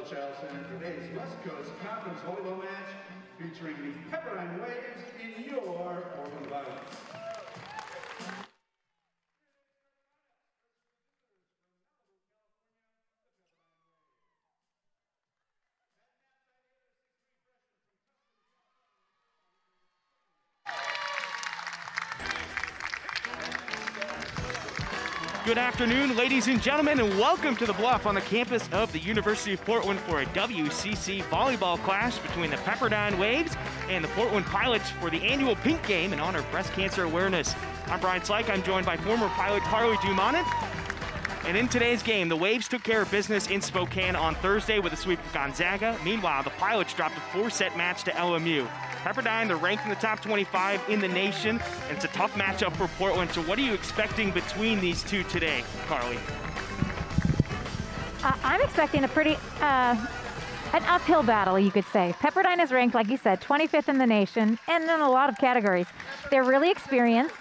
the Child Center for today's West Coast Conference volleyball match featuring the Pepperdine Waves in your Portland Violets. Good afternoon, ladies and gentlemen, and welcome to the Bluff on the campus of the University of Portland for a WCC volleyball clash between the Pepperdine Waves and the Portland Pilots for the annual Pink Game in honor of breast cancer awareness. I'm Brian Slyke. I'm joined by former pilot Carly Dumonin. And in today's game, the Waves took care of business in Spokane on Thursday with a sweep of Gonzaga. Meanwhile, the Pilots dropped a 4-set match to LMU. Pepperdine, they're ranked in the top 25 in the nation, and it's a tough matchup for Portland. So what are you expecting between these two today, Carly? I'm expecting a pretty, an uphill battle, you could say. Pepperdine is ranked, like you said, 25th in the nation, and in a lot of categories. They're really experienced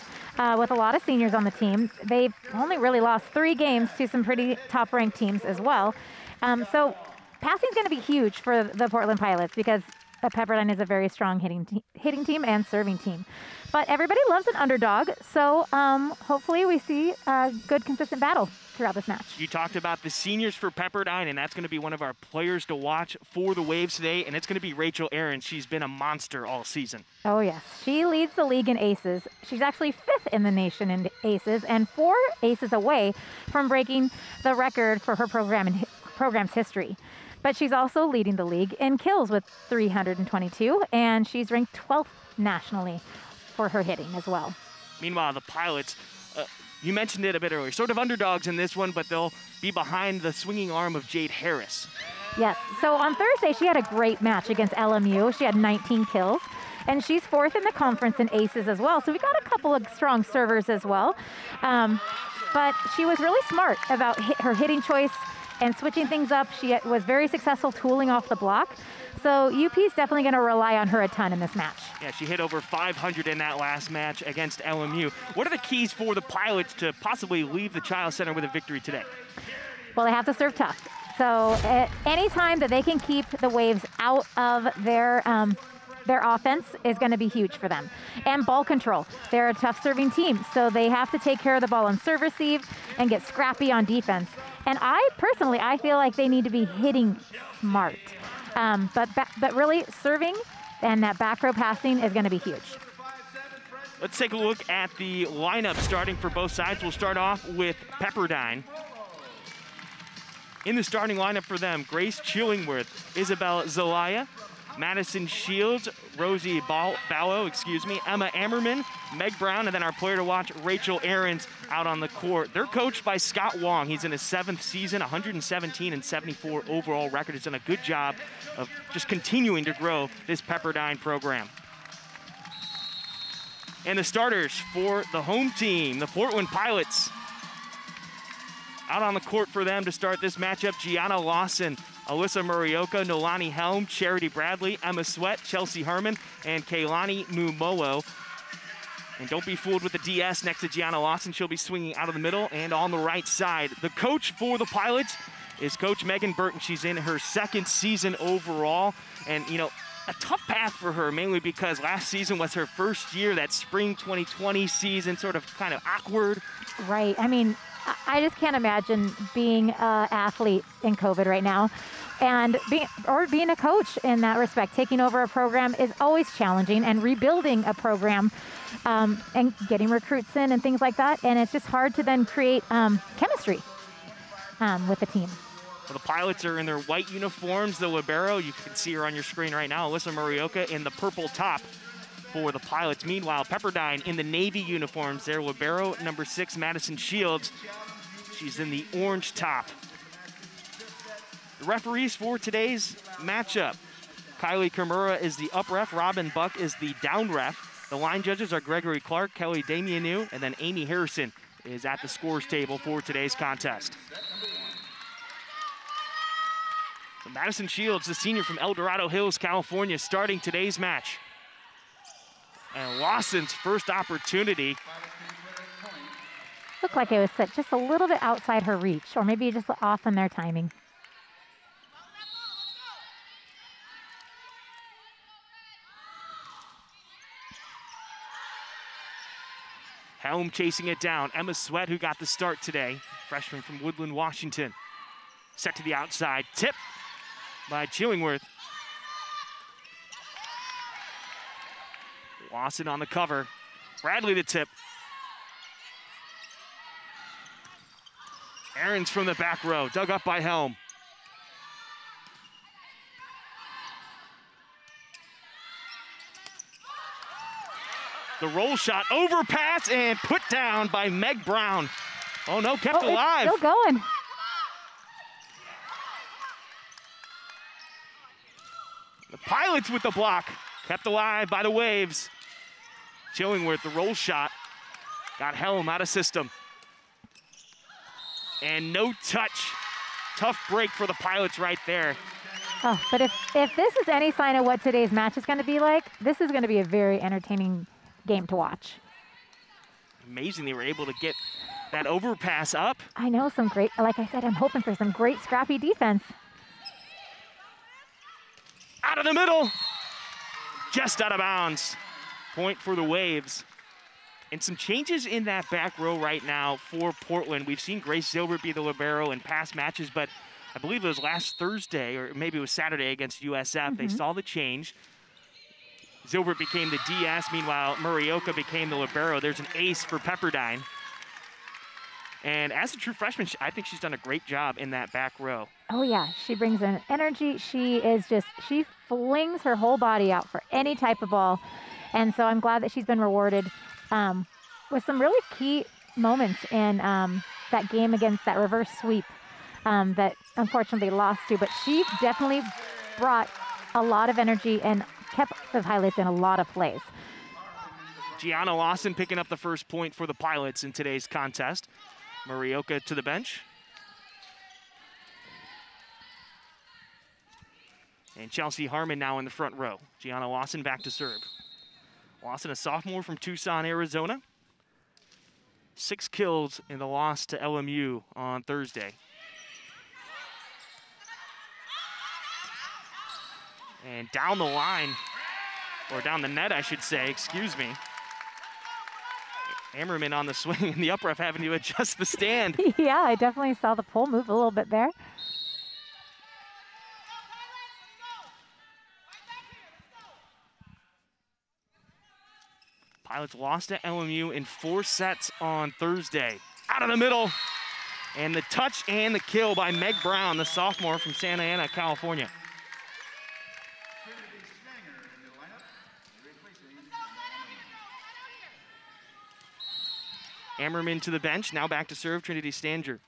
with a lot of seniors on the team. They've only really lost 3 games to some pretty top-ranked teams as well. So passing is going to be huge for the Portland Pilots because Pepperdine is a very strong hitting team and serving team. But everybody loves an underdog, so hopefully we see a good, consistent battle throughout this match. You talked about the seniors for Pepperdine, and that's going to be one of our players to watch for the Waves today, and it's going to be Rachel Ahrens. She's been a monster all season. Oh, yes. She leads the league in aces. She's actually 5th in the nation in aces and 4 aces away from breaking the record for her program's history. But she's also leading the league in kills with 322, and she's ranked 12th nationally for her hitting as well. Meanwhile, the Pilots, you mentioned it a bit earlier, sort of underdogs in this one, but they'll be behind the swinging arm of Jade Harris. Yes, so on Thursday, she had a great match against LMU. She had 19 kills, and she's 4th in the conference in aces as well. So we got a couple of strong servers as well. But she was really smart about her hitting choice and switching things up. She was very successful tooling off the block. So UP is definitely going to rely on her a ton in this match. Yeah, she hit over 500 in that last match against LMU. What are the keys for the Pilots to possibly leave the Child Center with a victory today? Well, they have to serve tough. So any time that they can keep the Waves out of their offense is going to be huge for them. And ball control. They're a tough serving team, so they have to take care of the ball on serve receive and get scrappy on defense. And I feel like they need to be hitting smart. But really serving and that back row passing is going to be huge. Let's take a look at the lineup starting for both sides. We'll start off with Pepperdine. In the starting lineup for them, Grace Chillingworth, Isabel Zelaya, Madison Shields, Rosie Ballo, Emma Ammerman, Meg Brown, and then our player to watch, Rachel Ahrens, out on the court. They're coached by Scott Wong. He's in his 7th season, 117 and 74 overall record. He's done a good job of just continuing to grow this Pepperdine program. And the starters for the home team, the Portland Pilots. Out on the court for them to start this matchup, Gianna Lawson, Alyssa Murioka, Nolani Helm, Charity Bradley, Emma Sweat, Chelsea Herman, and Kaylani Mumolo. And don't be fooled with the DS next to Gianna Lawson. She'll be swinging out of the middle and on the right side. The coach for the Pilots is Coach Megan Burton. She's in her 2nd season overall. And, you know, a tough path for her, mainly because last season was her first year, that spring 2020 season, sort of kind of awkward. Right. I mean, I just can't imagine being an athlete in COVID right now. And being a coach in that respect. Taking over a program is always challenging, and rebuilding a program and getting recruits in and things like that. And it's just hard to then create chemistry with the team. Well, the Pilots are in their white uniforms. The libero, you can see her on your screen right now, Alyssa Murioka in the purple top for the Pilots. Meanwhile, Pepperdine in the navy uniforms. Their libero, number 6, Madison Shields. She's in the orange top. The referees for today's matchup, Kylie Kimura is the up ref, Robin Buck is the down ref. The line judges are Gregory Clark, Kelly Damianu, and then Amy Harrison is at the scores table for today's contest. So Madison Shields, the senior from El Dorado Hills, California, starting today's match. And Lawson's first opportunity. Looked like it was set just a little bit outside her reach, or maybe just off in their timing. Helm chasing it down. Emma Sweat, who got the start today, freshman from Woodland, Washington. Set to the outside, tip by Chillingworth. Lawson on the cover. Bradley the tip. Aarons from the back row, dug up by Helm. The roll shot, overpass, and put down by Meg Brown. Oh no, kept alive. It's still going. The Pilots with the block, kept alive by the Waves. Chillingworth, the roll shot, got Helm out of system. And no touch. Tough break for the Pilots right there. Oh, but if this is any sign of what today's match is going to be like, this is going to be a very entertaining game to watch. Amazing they were able to get that overpass up. I know, some great, like I said, I'm hoping for some great scrappy defense. Out of the middle, just out of bounds. Point for the Waves. And some changes in that back row right now for Portland. We've seen Grace Zilbert be the libero in past matches, but I believe it was last Thursday, or maybe it was Saturday against USF. They saw the change. Zilbert became the DS. Meanwhile, Murioka became the libero. There's an ace for Pepperdine. And as a true freshman, I think she's done a great job in that back row. Oh yeah, she brings in energy. She flings her whole body out for any type of ball. And so I'm glad that she's been rewarded with some really key moments in that game against that reverse sweep that unfortunately lost to. But she definitely brought a lot of energy and kept the Pilots in a lot of plays. Gianna Lawson picking up the first point for the Pilots in today's contest. Murioka to the bench. And Chelsea Harmon now in the front row. Gianna Lawson back to serve. Lawson, a sophomore from Tucson, Arizona. 6 kills in the loss to LMU on Thursday. And down the line, or down the net, I should say, excuse me. Ammerman on the swing and the up ref having to adjust the stand. Yeah, I definitely saw the pole move a little bit there. Pilots lost to LMU in 4 sets on Thursday. Out of the middle. And the touch and the kill by Meg Brown, the sophomore from Santa Ana, California. Ammerman to the bench, now back to serve Trinity Stanger.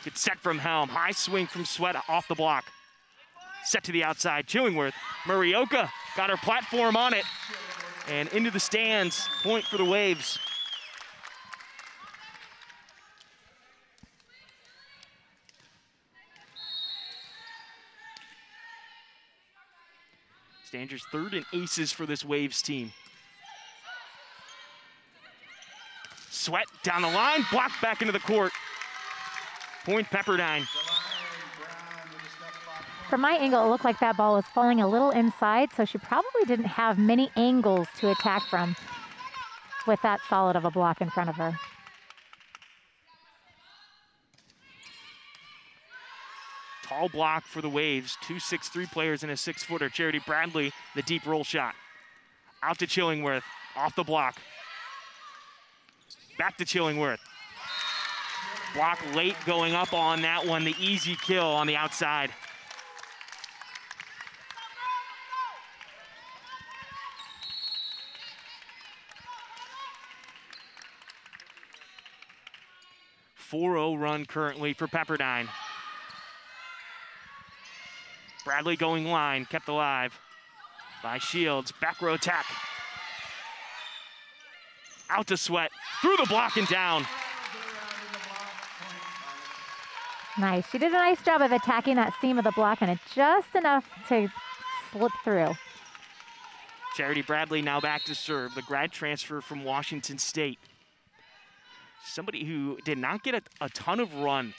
Good set from Helm, high swing from Sweat off the block. Set to the outside, Chillingworth. Murioka got her platform on it. And into the stands, point for the Waves. Stanger's third in aces for this Waves team. Sweat down the line, blocked back into the court. Point Pepperdine. From my angle, it looked like that ball was falling a little inside, so she probably didn't have many angles to attack from with that solid of a block in front of her. Tall block for the Waves. 2 6'3" players and a 6-footer. Charity Bradley, the deep roll shot. Out to Chillingworth, off the block. Back to Chillingworth. Block late going up on that one. The easy kill on the outside. .40 run currently for Pepperdine. Bradley going line, kept alive by Shields. Back row attack. Out to Sweat, through the block and down. Nice. She did a nice job of attacking that seam of the block, and it's just enough to slip through. Charity Bradley now back to serve, the grad transfer from Washington State. Somebody who did not get a ton of run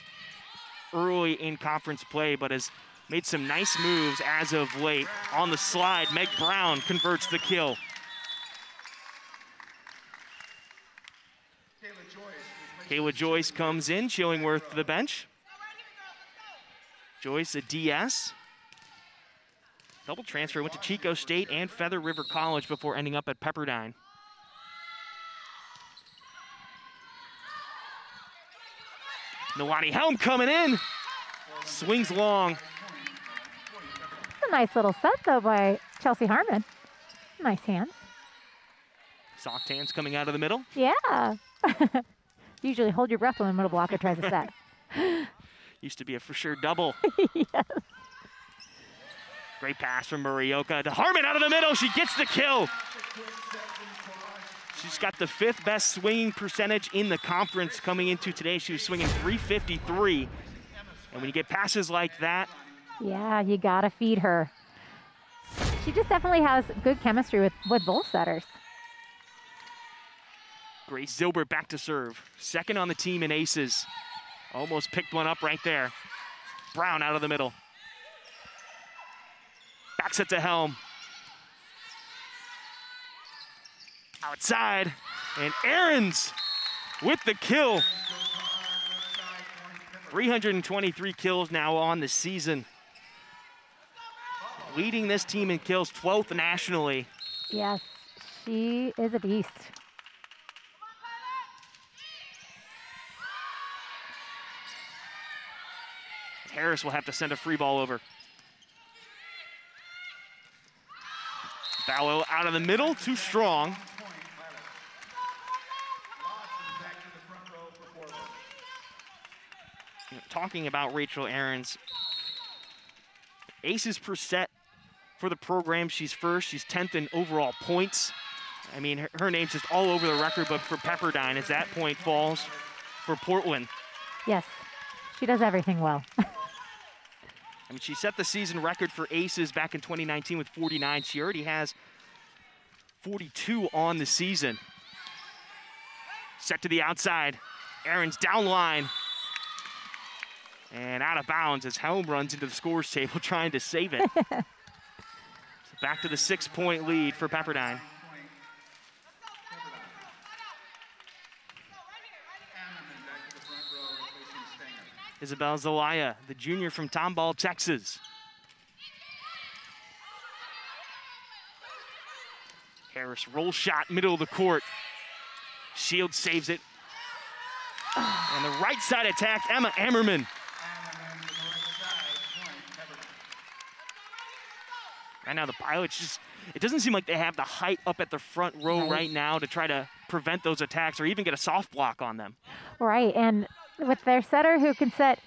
early in conference play, but has made some nice moves as of late. On the slide, Meg Brown converts the kill. Kayla Joyce comes in, Chillingworth to the bench. Joyce, a DS. Double transfer, went to Chico State and Feather River College before ending up at Pepperdine. Nolani Helm coming in. Swings long. It's a nice little set, though, by Chelsea Harmon. Nice hands. Soft hands coming out of the middle. Yeah. Usually hold your breath when the middle blocker tries a set. Used to be a for sure double. Yes. Great pass from Murioka to Harmon out of the middle. She gets the kill. She's got the 5th best swinging percentage in the conference coming into today. She was swinging .353. And when you get passes like that. Yeah, you got to feed her. She just definitely has good chemistry with both setters. Grace Zilbert back to serve. 2nd on the team in aces. Almost picked one up right there. Brown out of the middle. Back set to Helm. Outside, and Ahrens with the kill. 323 kills now on the season. Leading this team in kills, 12th nationally. Yes, she is a beast. Harris will have to send a free ball over. Ballo out of the middle, too strong. Talking about Rachel Ahrens, aces per set for the program. She's first. She's 10th in overall points. I mean, her name's just all over the record, but for Pepperdine, as that point falls for Portland. Yes, she does everything well. I mean, she set the season record for aces back in 2019 with 49. She already has 42 on the season. Set to the outside. Ahrens down line. And out of bounds as Helm runs into the scores table trying to save it. So back to the 6-point lead for Pepperdine. Isabel Zelaya, the junior from Tomball, Texas. Harris roll shot, middle of the court. Shields saves it. And the right side attack, Emma Ammerman. Right now the Pilots just, it doesn't seem like they have the height up at the front row right now to try to prevent those attacks or even get a soft block on them. Right, and with their setter who can set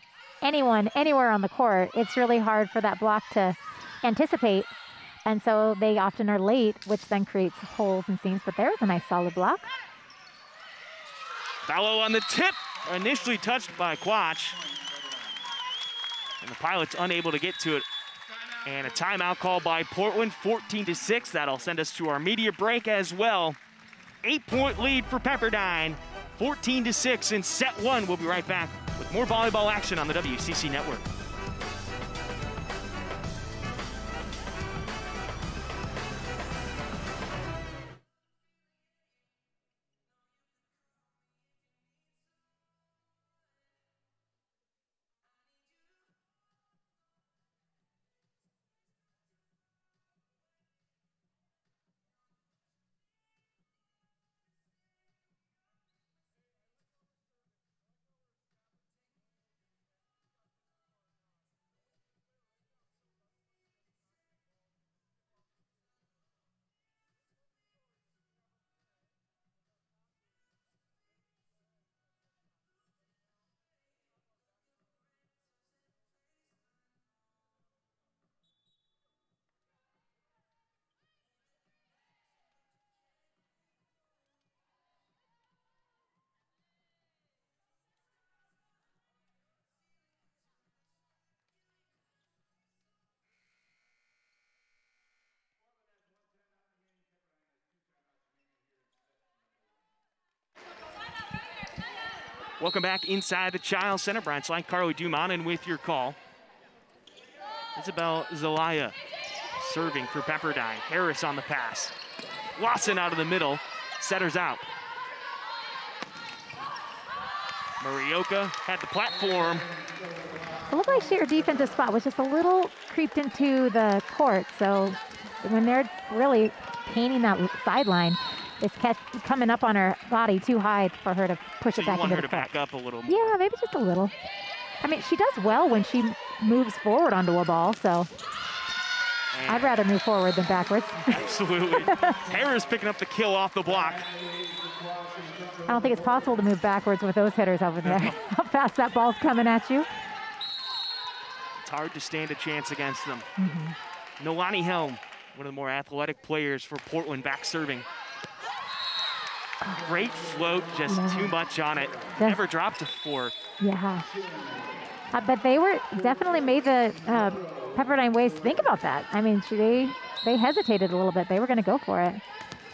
anyone, anywhere on the court, it's really hard for that block to anticipate. And so they often are late, which then creates holes and seams. But there's a nice solid block. Ballo on the tip, initially touched by Quach. And the Pilots unable to get to it. And a timeout call by Portland, 14-6. That'll send us to our media break as well. 8-point lead for Pepperdine, 14-6 in set 1. We'll be right back with more volleyball action on the WCC Network. Welcome back inside the Child Center. Brian Slank, Carly Dumont, and with your call. Isabel Zelaya serving for Pepperdine. Harris on the pass. Lawson out of the middle. Setters out. Morioka had the platform. It looked like her defensive spot was just a little creeped into the court. So when they're really painting that sideline, it's coming up on her body too high for her to push it back into the court. You want her to back up a little more. Yeah, maybe just a little. I mean, she does well when she moves forward onto a ball, so I'd rather move forward than backwards. Absolutely. Harris picking up the kill off the block. I don't think it's possible to move backwards with those hitters over there. How fast that ball's coming at you. It's hard to stand a chance against them. Nolani Helm, one of the more athletic players for Portland, back serving. Great float, just too much on it. Never dropped a 4. Yeah. But they were definitely made the Pepperdine Waves think about that. I mean, they hesitated a little bit. They were going to go for it.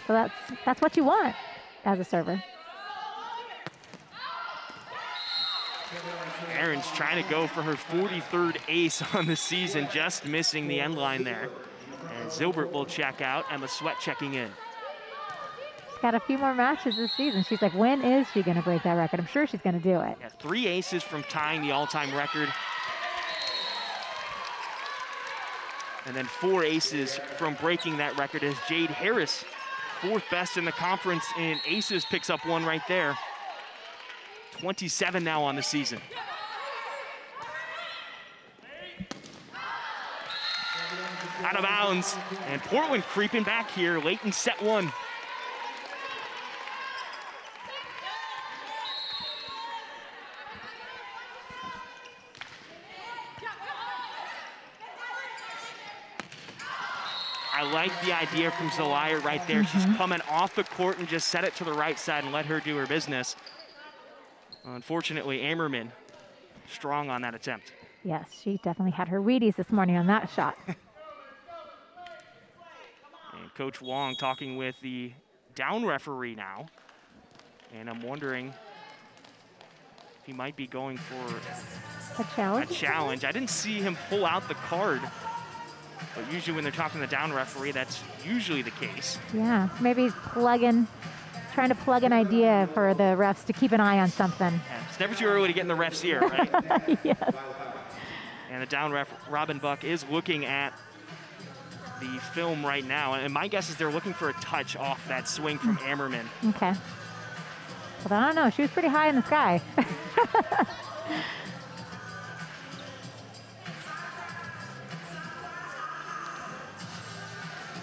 So that's what you want as a server. Aaron's trying to go for her 43rd ace on the season, just missing the end line there. And Zilbert will check out. Emma Sweat checking in. She's got a few more matches this season. She's like, when is she going to break that record? I'm sure she's going to do it. Yeah, 3 aces from tying the all-time record. And then 4 aces from breaking that record as Jade Harris, 4th best in the conference in aces, picks up 1 right there. 27 now on the season. Out of bounds, and Portland creeping back here late in set 1. I like the idea from Zelaya right there. She's coming off the court and just set it to the right side and let her do her business. Unfortunately, Ammerman strong on that attempt. Yes, she definitely had her Wheaties this morning on that shot. And Coach Wong talking with the down referee now. And I'm wondering if he might be going for a challenge. I didn't see him pull out the card. But usually when they're talking to the down referee, that's usually the case. Yeah, maybe he's trying to plug an idea for the refs to keep an eye on something. Yeah, it's never too early to get in the ref's ear, right? Yes. And the down ref, Robin Buck, is looking at the film right now. And my guess is they're looking for a touch off that swing from Ammerman. Okay. Well, I don't know. She was pretty high in the sky.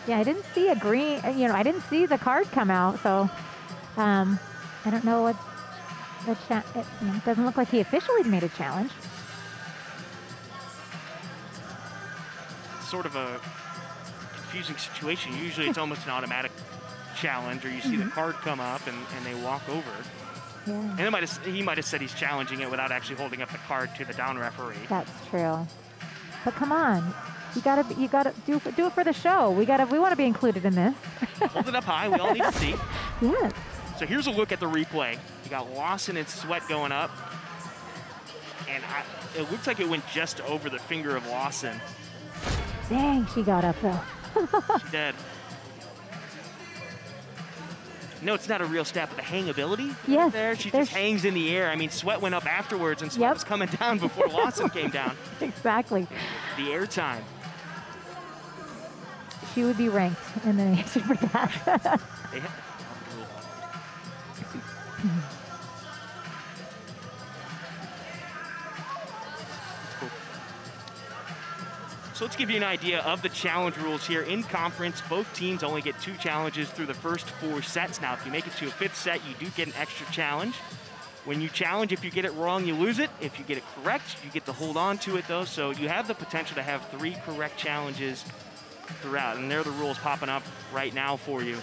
Yeah, I didn't see a green, I didn't see the card come out, so I don't know what it doesn't look like he officially made a challenge. Sort of a confusing situation. Usually it's almost an automatic challenge, or you see the card come up and they walk over. Yeah. And he might have said he's challenging it without actually holding up the card to the down referee. That's true. But come on. You gotta do it for the show. We want to be included in this. Hold it up high. We all need to see. Yes. So here's a look at the replay. You got Lawson and Sweat going up, and it looks like it went just over the finger of Lawson. Dang, she got up though. She did. No, it's not a real step, but the hangability yes, there, she just hangs in the air. I mean, Sweat went up afterwards, and Sweat was coming down before Lawson came down. Exactly. The air time. She would be ranked in the nation for that. So let's give you an idea of the challenge rules here. In conference, both teams only get 2 challenges through the first 4 sets. Now, if you make it to a 5th set, you do get an extra challenge. When you challenge, if you get it wrong, you lose it. If you get it correct, you get to hold on to it, though. So you have the potential to have 3 correct challenges throughout. And there are the rules popping up right now for you.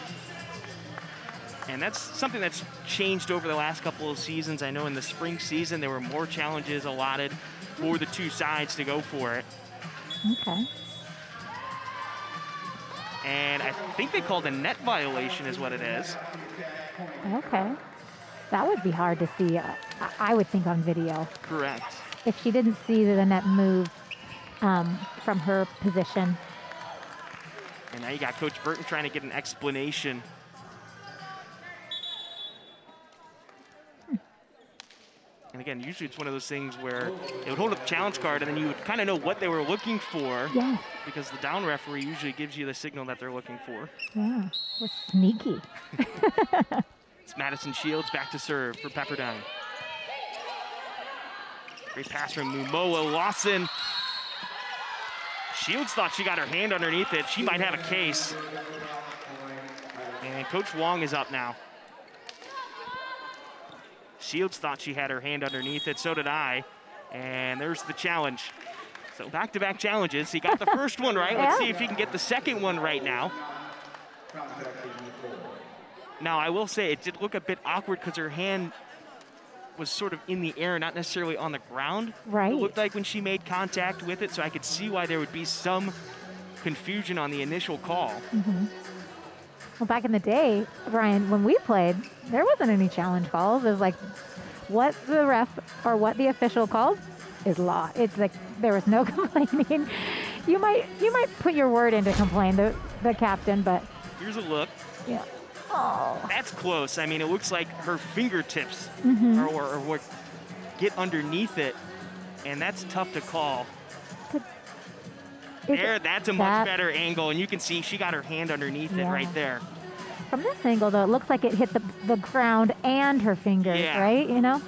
And that's something that's changed over the last couple of seasons. I know in the spring season, there were more challenges allotted for the 2 sides to go for it. Okay. And I think they called a net violation is what it is. Okay. That would be hard to see, I would think, on video. Correct. If she didn't see the net move from her position. And now you got Coach Burton trying to get an explanation. And again, usually it's one of those things where they would hold up the challenge card and then you would kind of know what they were looking for. Yeah. Because the down referee usually gives you the signal that they're looking for. Yeah, we're sneaky. It's Madison Shields back to serve for Pepperdine. Great pass from Mumoa Lawson. Shields thought she got her hand underneath it. She might have a case. And Coach Wong is up now. Shields thought she had her hand underneath it, so did I. And there's the challenge. So back-to-back challenges. He got the first one right. Let's see if he can get the second one right now. Now, I will say it did look a bit awkward because her hand was sort of in the air, not necessarily on the ground. Right. It looked like when she made contact with it, so I could see why there would be some confusion on the initial call. Mm-hmm. Well, back in the day, Brian, when we played, there wasn't any challenge calls. It was like what the ref or what the official called is law. It's like there was no complaining. You might put your word in to complain, the captain, but here's a look. Yeah. Oh. That's close. I mean, it looks like her fingertips or what get underneath it, and that's tough to call. That's a much better angle, and you can see she got her hand underneath it right there. From this angle, though, it looks like it hit the ground and her fingers, right? You know?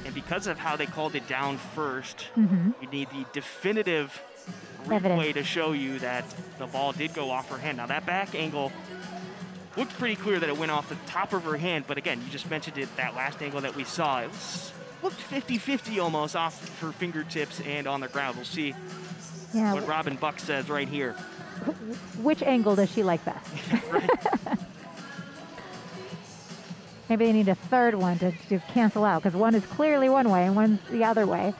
And because of how they called it down first, you need the definitive replay to show you that the ball did go off her hand. Now, that back angle looked pretty clear that it went off the top of her hand, but again, you just mentioned it, that last angle that we saw, it looked 50-50 almost off her fingertips and on the ground. We'll see what Robin Buck says right here. Which angle does she like best? Maybe they need a third one to cancel out, because one is clearly one way and one's the other way.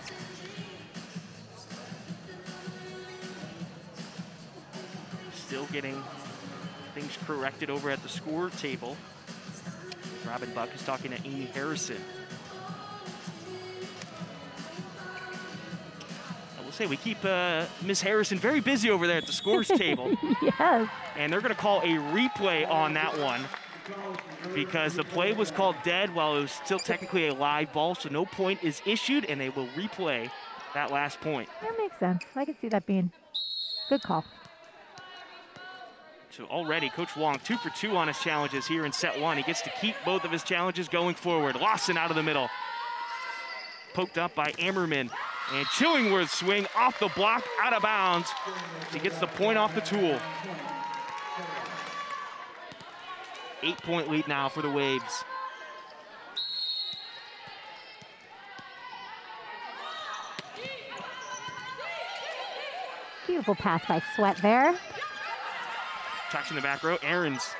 Still getting things corrected over at the score table. Robin Buck is talking to Amy Harrison. I will say we keep Miss Harrison very busy over there at the scores table. Yes. And they're going to call a replay on that one because the play was called dead while it was still technically a live ball, so no point is issued, and they will replay that last point. That makes sense. I could see that being good call. So already, Coach Wong 2 for 2 on his challenges here in set one. He gets to keep both of his challenges going forward. Lawson out of the middle. Poked up by Ammerman. And Chillingworth's swing off the block, out of bounds. She gets the point off the tool. 8-point lead now for the Waves. Beautiful pass by Sweat there. Touch in the back row, Aarons.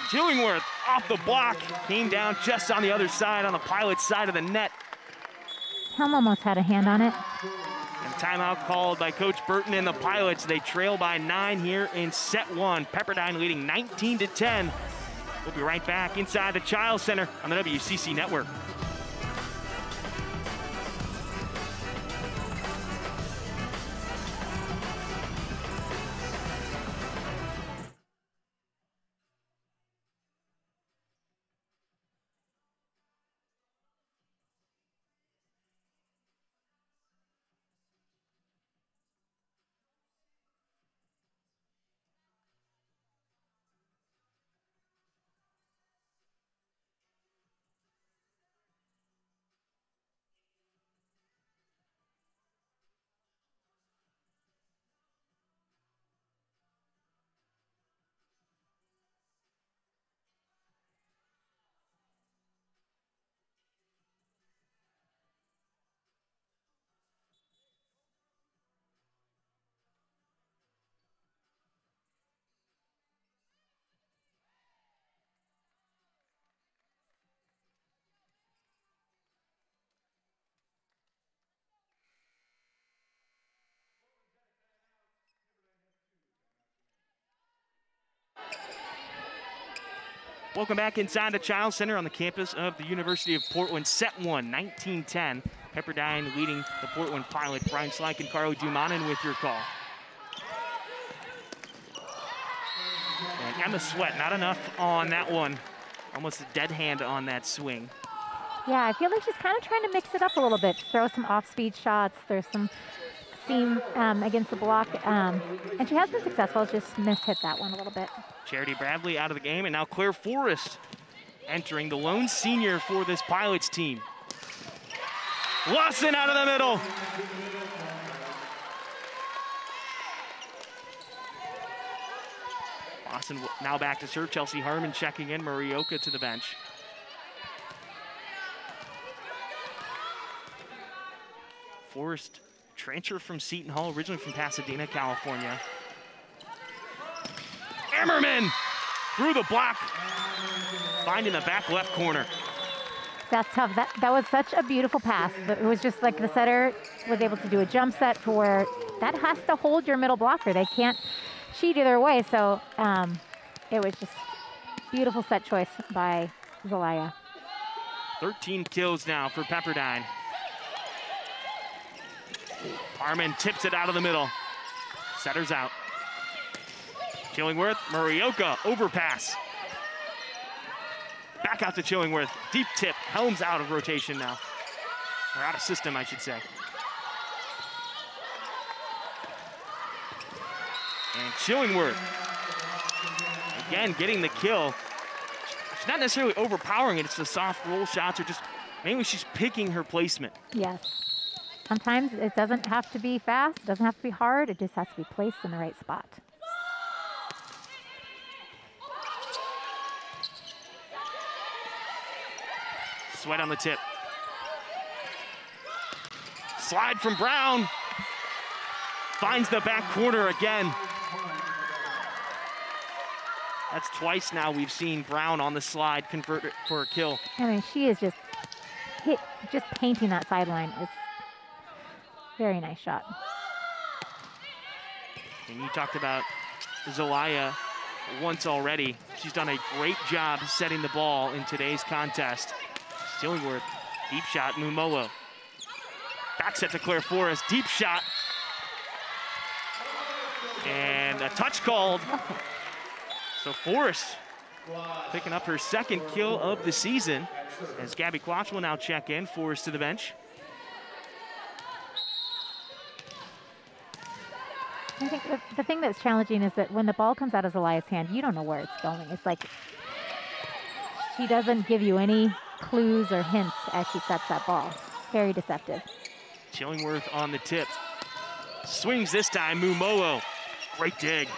Chillingworth off the block, came down just on the other side, on the Pilot's side of the net. Helm almost had a hand on it. And timeout called by Coach Burton and the Pilots. They trail by 9 here in set one. Pepperdine leading 19-10. We'll be right back inside the Child Center on the WCC Network. Welcome back inside the Child Center on the campus of the University of Portland. Set one, 19-10. Pepperdine leading the Portland Pilot. Brian Slyke and Carlo Dumanin with your call. And Emma Sweat, not enough on that one. Almost a dead hand on that swing. Yeah, I feel like she's kind of trying to mix it up a little bit. Throw some off-speed shots. There's some seam against the block. And she has been successful, just mishit that one a little bit. Charity Bradley out of the game, and now Claire Forrest entering, the lone senior for this Pilots team. Lawson out of the middle. Lawson now back to serve. Chelsea Harmon checking in. Murioka to the bench. Forrest transfer from Seton Hall, originally from Pasadena, California. Emmerman through the block, finding the back left corner. That's tough. That was such a beautiful pass. It was just like the setter was able to do a jump set for where that has to hold your middle blocker. They can't cheat either way. So it was just beautiful set choice by Zelaya. 13 kills now for Pepperdine. Harmon tips it out of the middle. Setter's out. Chillingworth, Murioka, overpass. Back out to Chillingworth, deep tip. Helms out of rotation now. Or out of system, I should say. And Chillingworth, again, getting the kill. She's not necessarily overpowering it, it's the soft roll shots, or just, mainly she's picking her placement. Yes. Sometimes it doesn't have to be fast, it doesn't have to be hard, it just has to be placed in the right spot. Sweat on the tip. Slide from Brown. Finds the back corner again. That's twice now we've seen Brown on the slide convert it for a kill. I mean, she is just painting that sideline. It's very nice shot. And you talked about Zelaya once already. She's done a great job setting the ball in today's contest. Chillingworth, deep shot, Mumolo. Back set to Claire Forrest, deep shot. And a touch called. So Forrest picking up her second kill of the season as Gabby Quach will now check in. Forrest to the bench. I think the thing that's challenging is that when the ball comes out of Zelaya's hand, you don't know where it's going. It's like she doesn't give you any clues or hints as she sets that ball. Very deceptive. Chillingworth on the tip. Swings this time, Mumolo. Great dig.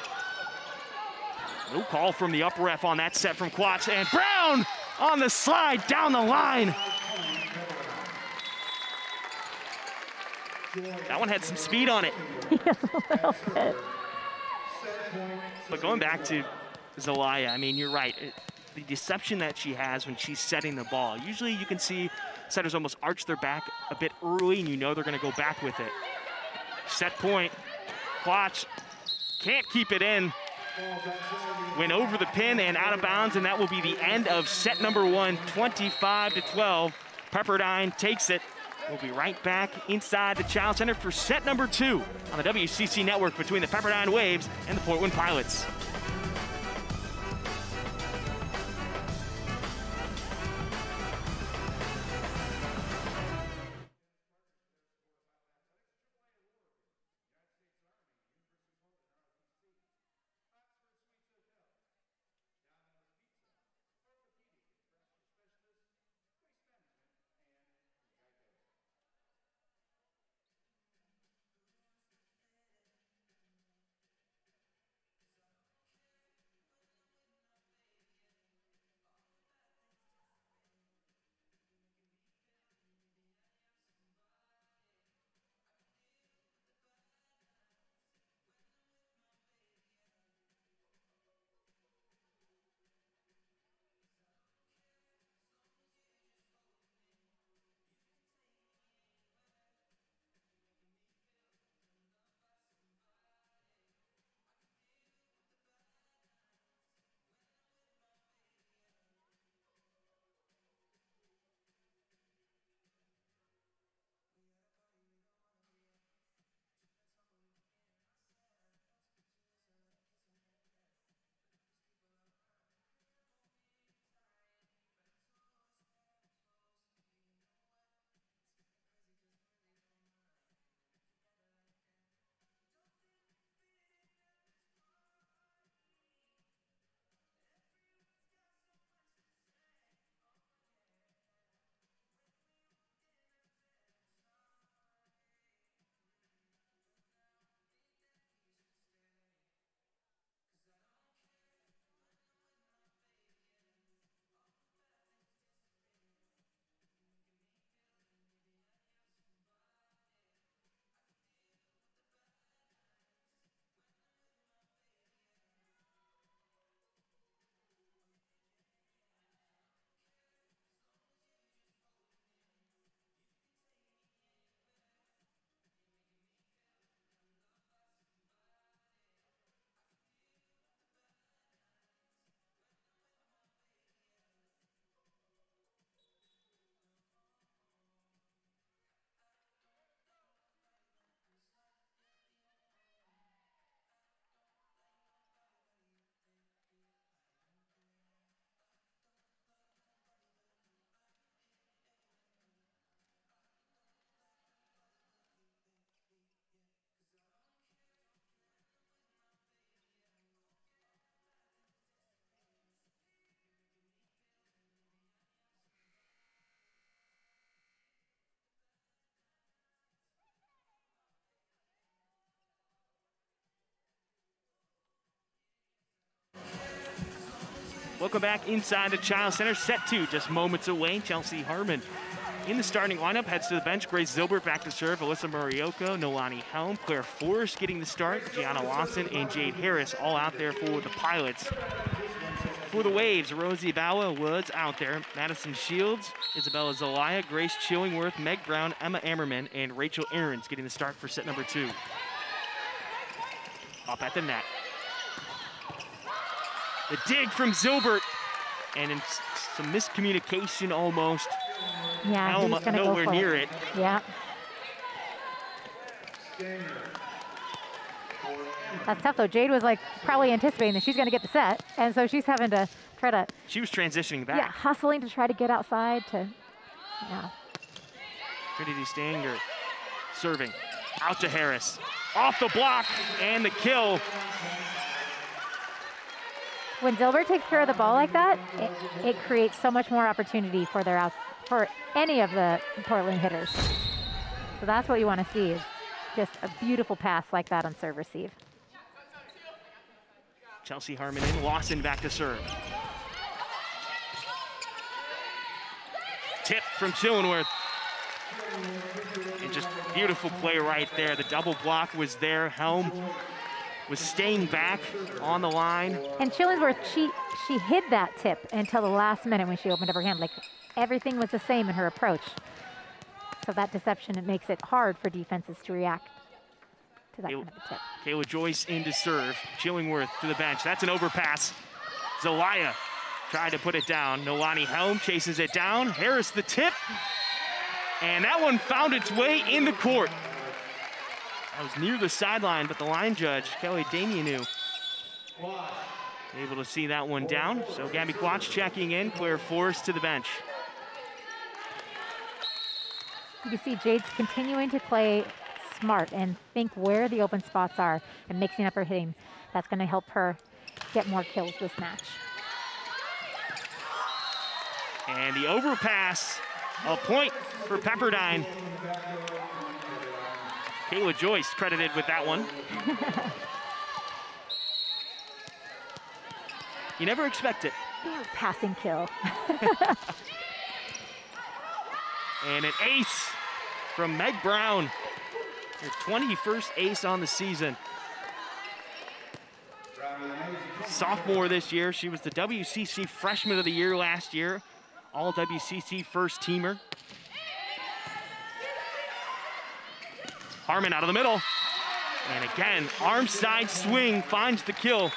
No call from the up ref on that set from Quach. And Brown on the slide down the line. That one had some speed on it. Yeah, a little bit. But going back to Zelaya, I mean, you're right. The deception that she has when she's setting the ball. Usually you can see setters almost arch their back a bit early and you know they're gonna go back with it. Set point, Quach can't keep it in. Went over the pin and out of bounds, and that will be the end of set number one, 25-12. Pepperdine takes it. We'll be right back inside the Child Center for set number two on the WCC network between the Pepperdine Waves and the Portland Pilots. Welcome back inside the Child Center. Set 2 just moments away. Chelsea Harmon in the starting lineup, heads to the bench. Grace Zilbert back to serve. Alyssa Murioko, Nolani Helm, Claire Forrest getting the start. Gianna Lawson and Jade Harris all out there for the Pilots. For the Waves, Rosie Bawa Woods out there. Madison Shields, Isabella Zelaya, Grace Chillingworth, Meg Brown, Emma Ammerman, and Rachel Ahrens getting the start for set number 2. Up at the net. The dig from Zilbert, and in some miscommunication almost. Yeah, Helm he's gonna nowhere go for near it. Yeah. That's tough though. Jade was like probably anticipating that she's gonna get the set, and so she's having to try to. She was transitioning back. Yeah, hustling to try to get outside to. Yeah. Trinity Stanger serving out to Harris, off the block and the kill. When Zilbert takes care of the ball like that, it creates so much more opportunity for their outs for any of the Portland hitters. So that's what you want to see, is just a beautiful pass like that on serve receive. Chelsea Harmon in, Lawson back to serve. Tip from Chillingworth. And just beautiful play right there. The double block was there. Helm was staying back on the line. And Chillingworth, she hid that tip until the last minute when she opened up her hand. Like everything was the same in her approach. So that deception, it makes it hard for defenses to react to that kind of a tip. Kayla Joyce in to serve. Chillingworth to the bench. That's an overpass. Zelaya tried to put it down. Nolani Helm chases it down. Harris the tip. And that one found its way in the court. That was near the sideline, but the line judge, Kelly Damianou, able to see that one down. So Gabby Quatch checking in, Claire Forrest to the bench. You can see Jade's continuing to play smart and think where the open spots are and mixing up her hitting. That's going to help her get more kills this match. And the overpass, a point for Pepperdine. Kayla Joyce credited with that one. You never expect it. Passing kill. And an ace from Meg Brown. Her 21st ace on the season. Sophomore this year. She was the WCC Freshman of the Year last year. All WCC first teamer. Harmon out of the middle. And again, arm side swing finds the kill.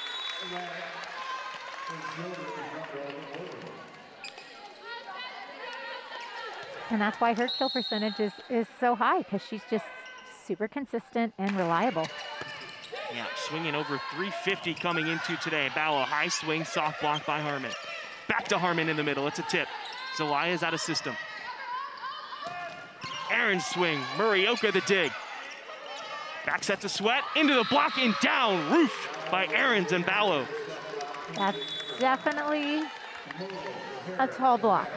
And that's why her kill percentage is so high, because she's just super consistent and reliable. Yeah, swinging over 350 coming into today. Ballo, high swing, soft block by Harmon. Back to Harmon in the middle, it's a tip. Zelaya's out of system. Ahrens swing, Murioka the dig. Back set to Sweat, into the block and down, roofed by Ahrens and Ballo. That's definitely a tall block.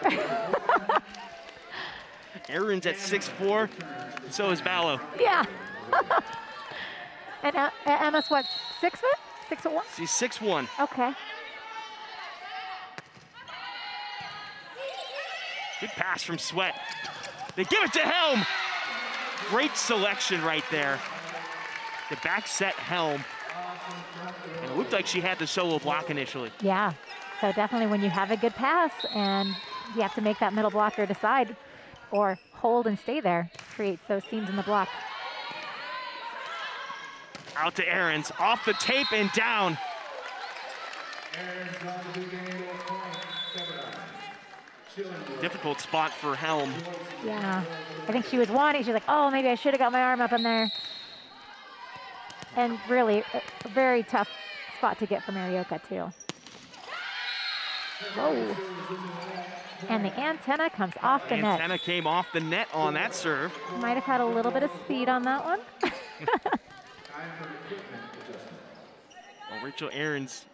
Ahrens at 6'4", so is Ballo. Yeah. And Emma's what, 6 foot? 6'1"? She's 6'1". Okay. Good pass from Sweat. They give it to Helm. Great selection right there. The back set Helm. And it looked like she had the solo block initially. Yeah, so definitely when you have a good pass and you have to make that middle blocker decide or hold and stay there, creates those seams in the block. Out to Ahrens, off the tape and down. Difficult spot for Helm. Yeah, I think she was wanting, she's like, oh, maybe I should have got my arm up in there. And really, a very tough spot to get from Murioka too. Whoa. And the antenna comes off the net. Antenna came off the net on that serve. Might have had a little bit of speed on that one. Well, Rachel Ahrens,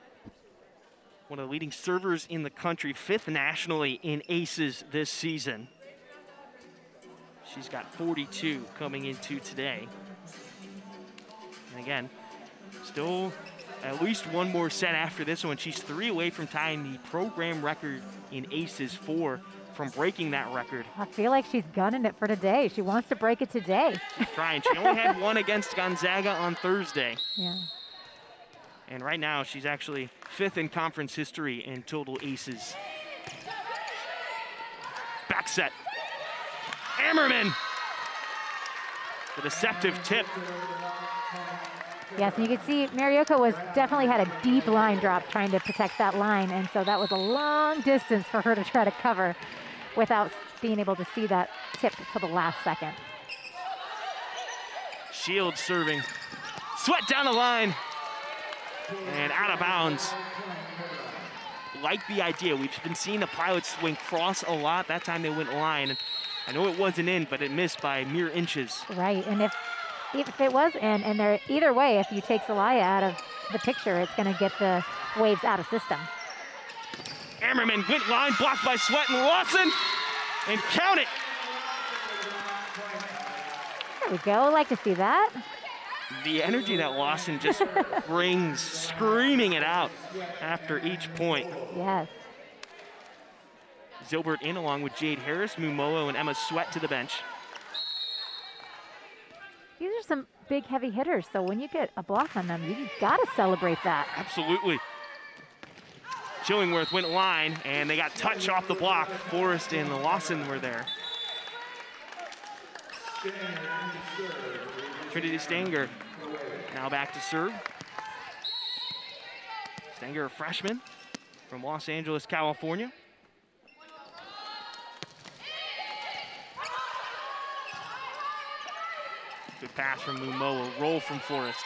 one of the leading servers in the country, 5th nationally in aces this season. She's got 42 coming into today. And again, still at least one more set after this one. She's 3 away from tying the program record in aces, 4 from breaking that record. I feel like she's gunning it for today. She wants to break it today. Trying. She only had 1 against Gonzaga on Thursday. Yeah. And right now, she's actually 5th in conference history in total aces. Back set. Ammerman. The deceptive tip. Yes, and you can see Marioka was definitely had a deep line drop trying to protect that line, and so that was a long distance for her to try to cover without being able to see that tip until the last second. Shields serving. Sweat down the line. And out of bounds. Like the idea. We've been seeing the Pilots swing cross a lot. That time they went line. I know it wasn't in, but it missed by mere inches. Right, and if it was in, and they're either way, if you take Zelaya out of the picture, it's going to get the waves out of system. Ammerman went line, blocked by Sweat and Lawson, and count it. There we go, like to see that. The energy that Lawson just brings, screaming it out after each point. Yes. Zilbert in along with Jade Harris, Mumoa, and Emma Sweat to the bench. These are some big, heavy hitters, so when you get a block on them, you got to celebrate that. Absolutely. Chillingworth went line, and they got touch off the block. Forrest and Lawson were there. Trinity Stanger now back to serve. Stanger, a freshman from Los Angeles, California. Good pass from Mumoa, roll from Forrest.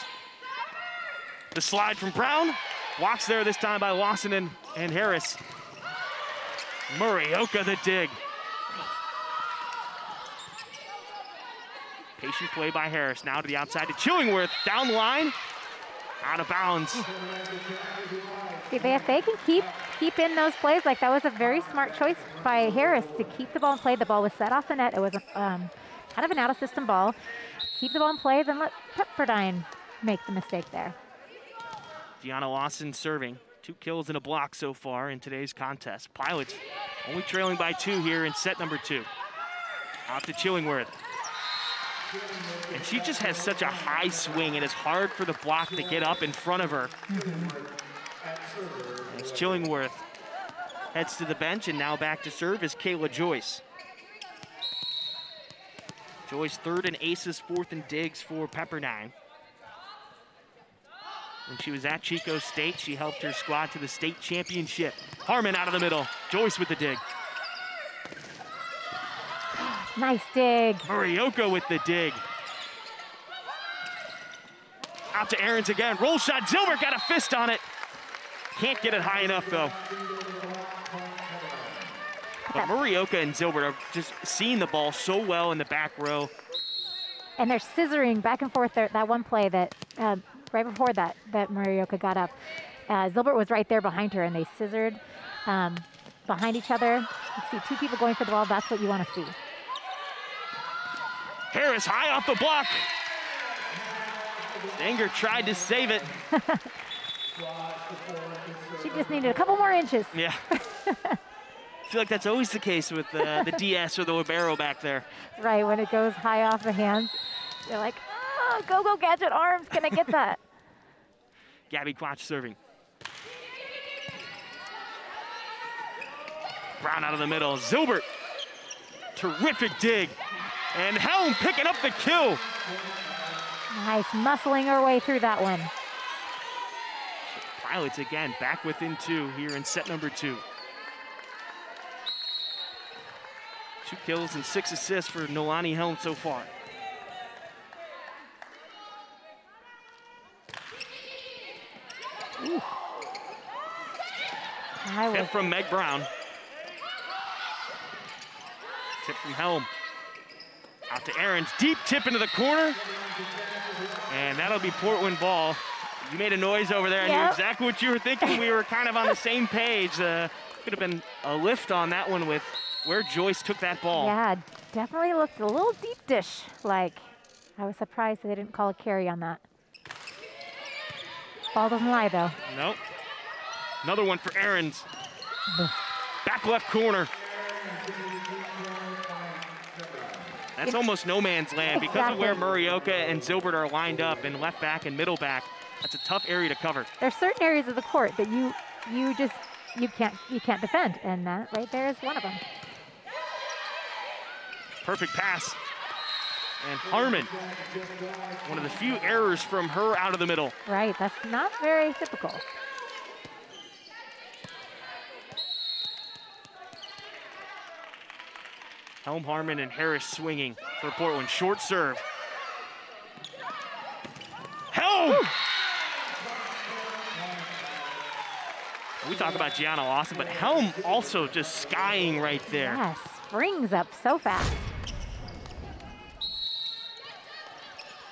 The slide from Brown, blocks there this time by Lawson and Harris. Murioka the dig. Patient play by Harris, now to the outside to Chillingworth, down the line, out of bounds. See, if they can keep in those plays, like that was a very smart choice by Harris to keep the ball in play. The ball was set off the net. It was a, kind of an out-of-system ball. Keep the ball in play, then let Pepperdine make the mistake there. Deanna Lawson serving. 2 kills and a block so far in today's contest. Pilots only trailing by 2 here in set number 2. Out to Chillingworth. And she just has such a high swing. It is hard for the block to get up in front of her. As Chillingworth heads to the bench, and now back to serve is Kayla Joyce. Joyce 3rd in aces, 4th in digs for Pepperdine. When she was at Chico State, she helped her squad to the state championship. Harmon out of the middle. Joyce with the dig. Nice dig. Murioka with the dig. Out to Ahrens again. Roll shot. Zilbert got a fist on it. Can't get it high enough, though. But Murioka and Zilbert are just seeing the ball so well in the back row. And they're scissoring back and forth there. That one play that, right before that Murioka got up, Zilbert was right there behind her, and they scissored behind each other. You see 2 people going for the ball. That's what you want to see. Harris high off the block. Stanger tried to save it. She just needed a couple more inches. Yeah. I feel like that's always the case with the DS or the libero back there. Right, when it goes high off the hands, you're like, oh, go, gadget arms, can I get that? Gabby Quach serving. Brown out of the middle. Zilbert, terrific dig. And Helm picking up the kill. Nice, muscling her way through that one. Pilots again back within 2 here in set number 2. 2 kills and 6 assists for Nolani Helm so far. Tip from Meg Brown. Tip from Helm. Out to Ahrens, deep tip into the corner. And that'll be Portland ball. You made a noise over there. I knew exactly what you were thinking. We were kind of on the same page. Could have been a lift on that one with where Joyce took that ball. Yeah, definitely looked a little deep dish. Like, I was surprised they didn't call a carry on that. Ball doesn't lie, though. Nope. Another one for Ahrens. Back left corner. That's almost no man's land because of where Murioka and Zilbert are lined up in left back and middle back. That's a tough area to cover. There's certain areas of the court that you can't defend, and that right there is one of them. Perfect pass. And Harmon, one of the few errors from her out of the middle. Right, that's not very typical. Helm, Harmon, and Harris swinging for Portland. Short serve. Helm! Woo! We talk about Gianna Lawson, but Helm also just skying right there. Yeah, springs up so fast.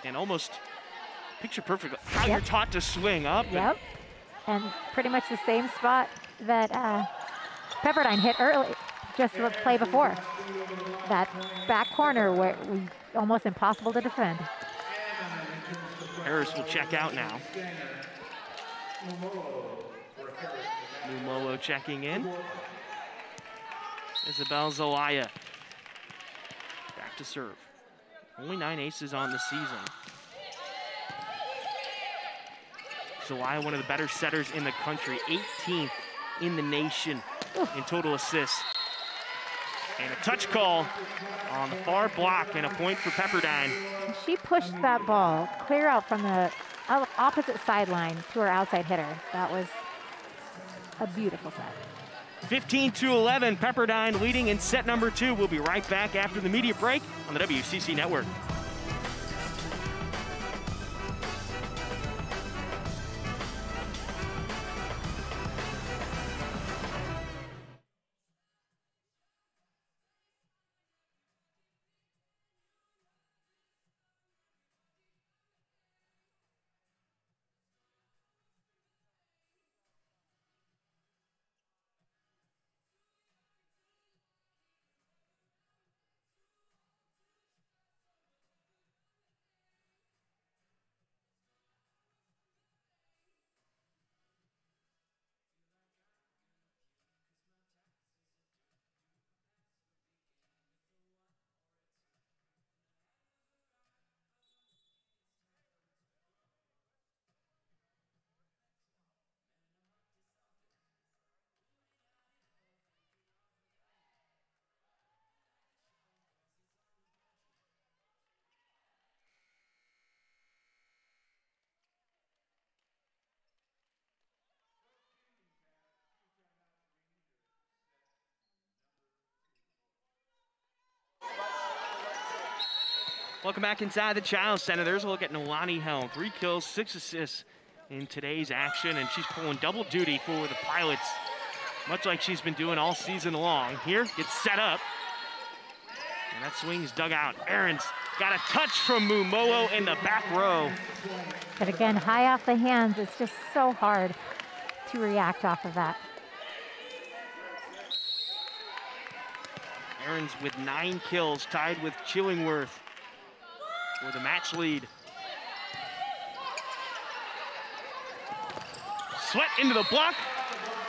And almost picture perfect how you're taught to swing up. Yep, and pretty much the same spot that Pepperdine hit early, just the play before. That back corner where it was almost impossible to defend. Harris will check out now. Mumolo checking in. Isabel Zelaya back to serve. Only 9 aces on the season. Zelaya, one of the better setters in the country, 18th in the nation in total assists. And a touch call on the far block and a point for Pepperdine. She pushed that ball clear out from the opposite sideline to her outside hitter. That was a beautiful set. 15-11, Pepperdine leading in set number 2. We'll be right back after the media break on the WCC Network. Welcome back inside the Child Center. There's a look at Nolani Helm. 3 kills, 6 assists in today's action, and she's pulling double duty for the Pilots, much like she's been doing all season long. Here, gets set up, and that swing's dug out. Ahrens got a touch from Mumolo in the back row. But again, high off the hands, it's just so hard to react off of that. Ahrens with 9 kills, tied with Chillingworth for the match lead. Sweat into the block,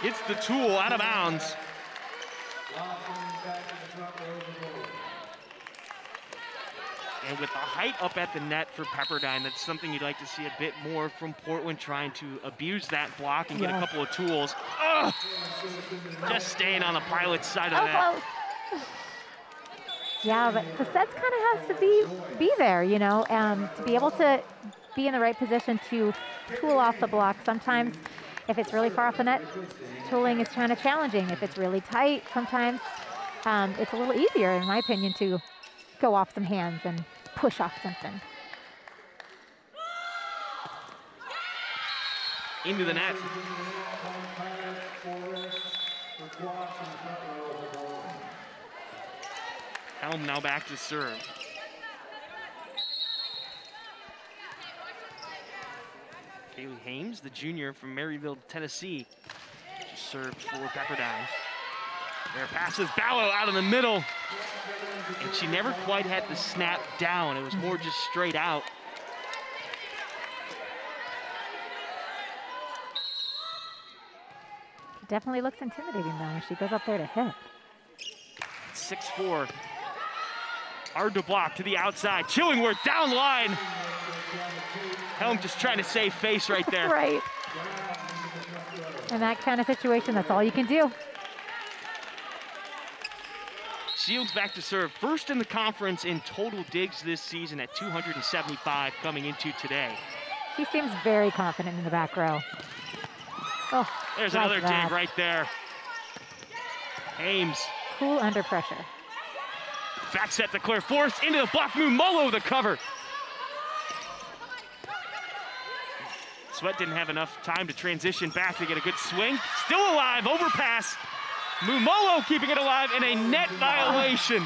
gets the tool out of bounds. And with the height up at the net for Pepperdine, that's something you'd like to see a bit more from Portland, trying to abuse that block and get a couple of tools. Ugh! Just staying on the Pilots' side of that. Yeah, but the sets kind of has to be there, you know, to be able to be in the right position to tool off the block. Sometimes if it's really far off the net, tooling is kind of challenging. If it's really tight, sometimes it's a little easier, in my opinion, to go off some hands and push off something. Into the net. Helm now back to serve. Kaylee Hames, the junior from Maryville, Tennessee, just served for Pepperdine. There passes Ballo out of the middle, and she never quite had the snap down. It was more just straight out. Definitely looks intimidating though when she goes up there to hit. 6'4". Hard to block to the outside. Chillingworth down line. Helm just trying to save face right there. Right. In that kind of situation, that's all you can do. Shields back to serve. First in the conference in total digs this season at 275 coming into today. She seems very confident in the back row. Oh, there's another dig right there. Ames. Cool under pressure. Back set to clear. Force into the block. Mumolo the cover. Sweat didn't have enough time to transition back to get a good swing. Still alive. Overpass. Mumolo keeping it alive in a net violation.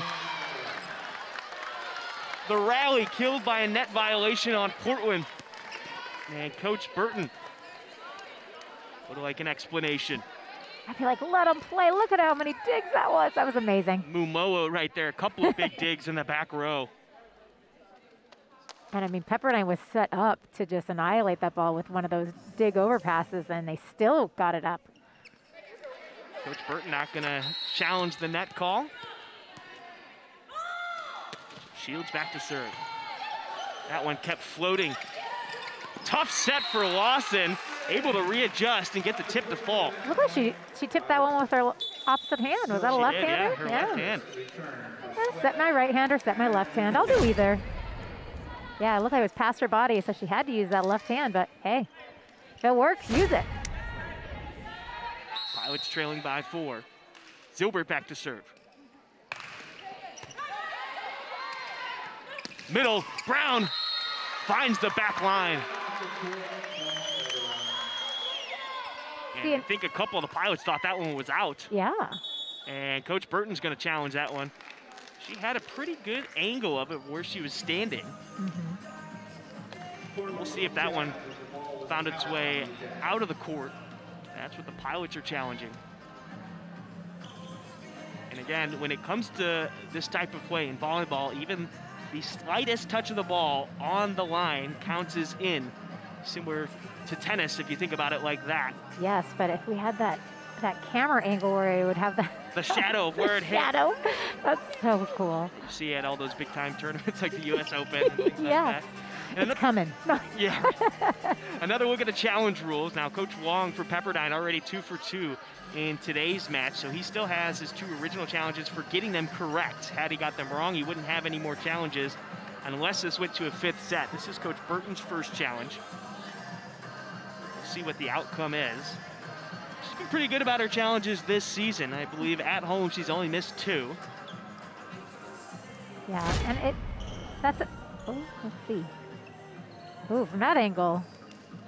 The rally killed by a net violation on Portland. And Coach Burton would like an explanation. I'd be like, let him play. Look at how many digs that was. That was amazing. Mumolo right there. A couple of big digs in the back row. And I mean, Pepperdine was set up to just annihilate that ball with one of those dig overpasses, and they still got it up. Coach Burton not going to challenge the net call. Shields back to serve. That one kept floating. Tough set for Lawson. Able to readjust and get the tip to fall. Look like she tipped that one with her opposite hand. Was that a left-hander? Yeah, her left hand. Set my right hand or set my left hand. I'll do either. Yeah, it looked like it was past her body, so she had to use that left hand, but hey, if it works, use it. Pilots trailing by 4. Zilbert back to serve. Middle, Brown finds the back line. And I think a couple of the Pilots thought that one was out. Yeah. And Coach Burton's going to challenge that one. She had a pretty good angle of it where she was standing. We'll see if that one found its way out of the court. That's what the Pilots are challenging. And again, when it comes to this type of play in volleyball, even the slightest touch of the ball on the line counts as in, similar to tennis if you think about it like that. Yes, but if we had that camera angle where it would have the shadow of where it hit. Shadow. That's so cool. You see at all those big time tournaments like the US Open and things yeah. like that. And it's coming. Yeah. Another look at the challenge rules. Now, Coach Wong for Pepperdine already 2 for 2 in today's match, so he still has his 2 original challenges for getting them correct. Had he got them wrong, he wouldn't have any more challenges unless this went to a 5th set. This is Coach Burton's first challenge. We'll see what the outcome is. She's been pretty good about her challenges this season. I believe at home she's only missed 2. Yeah, and let's see. Ooh, from that angle,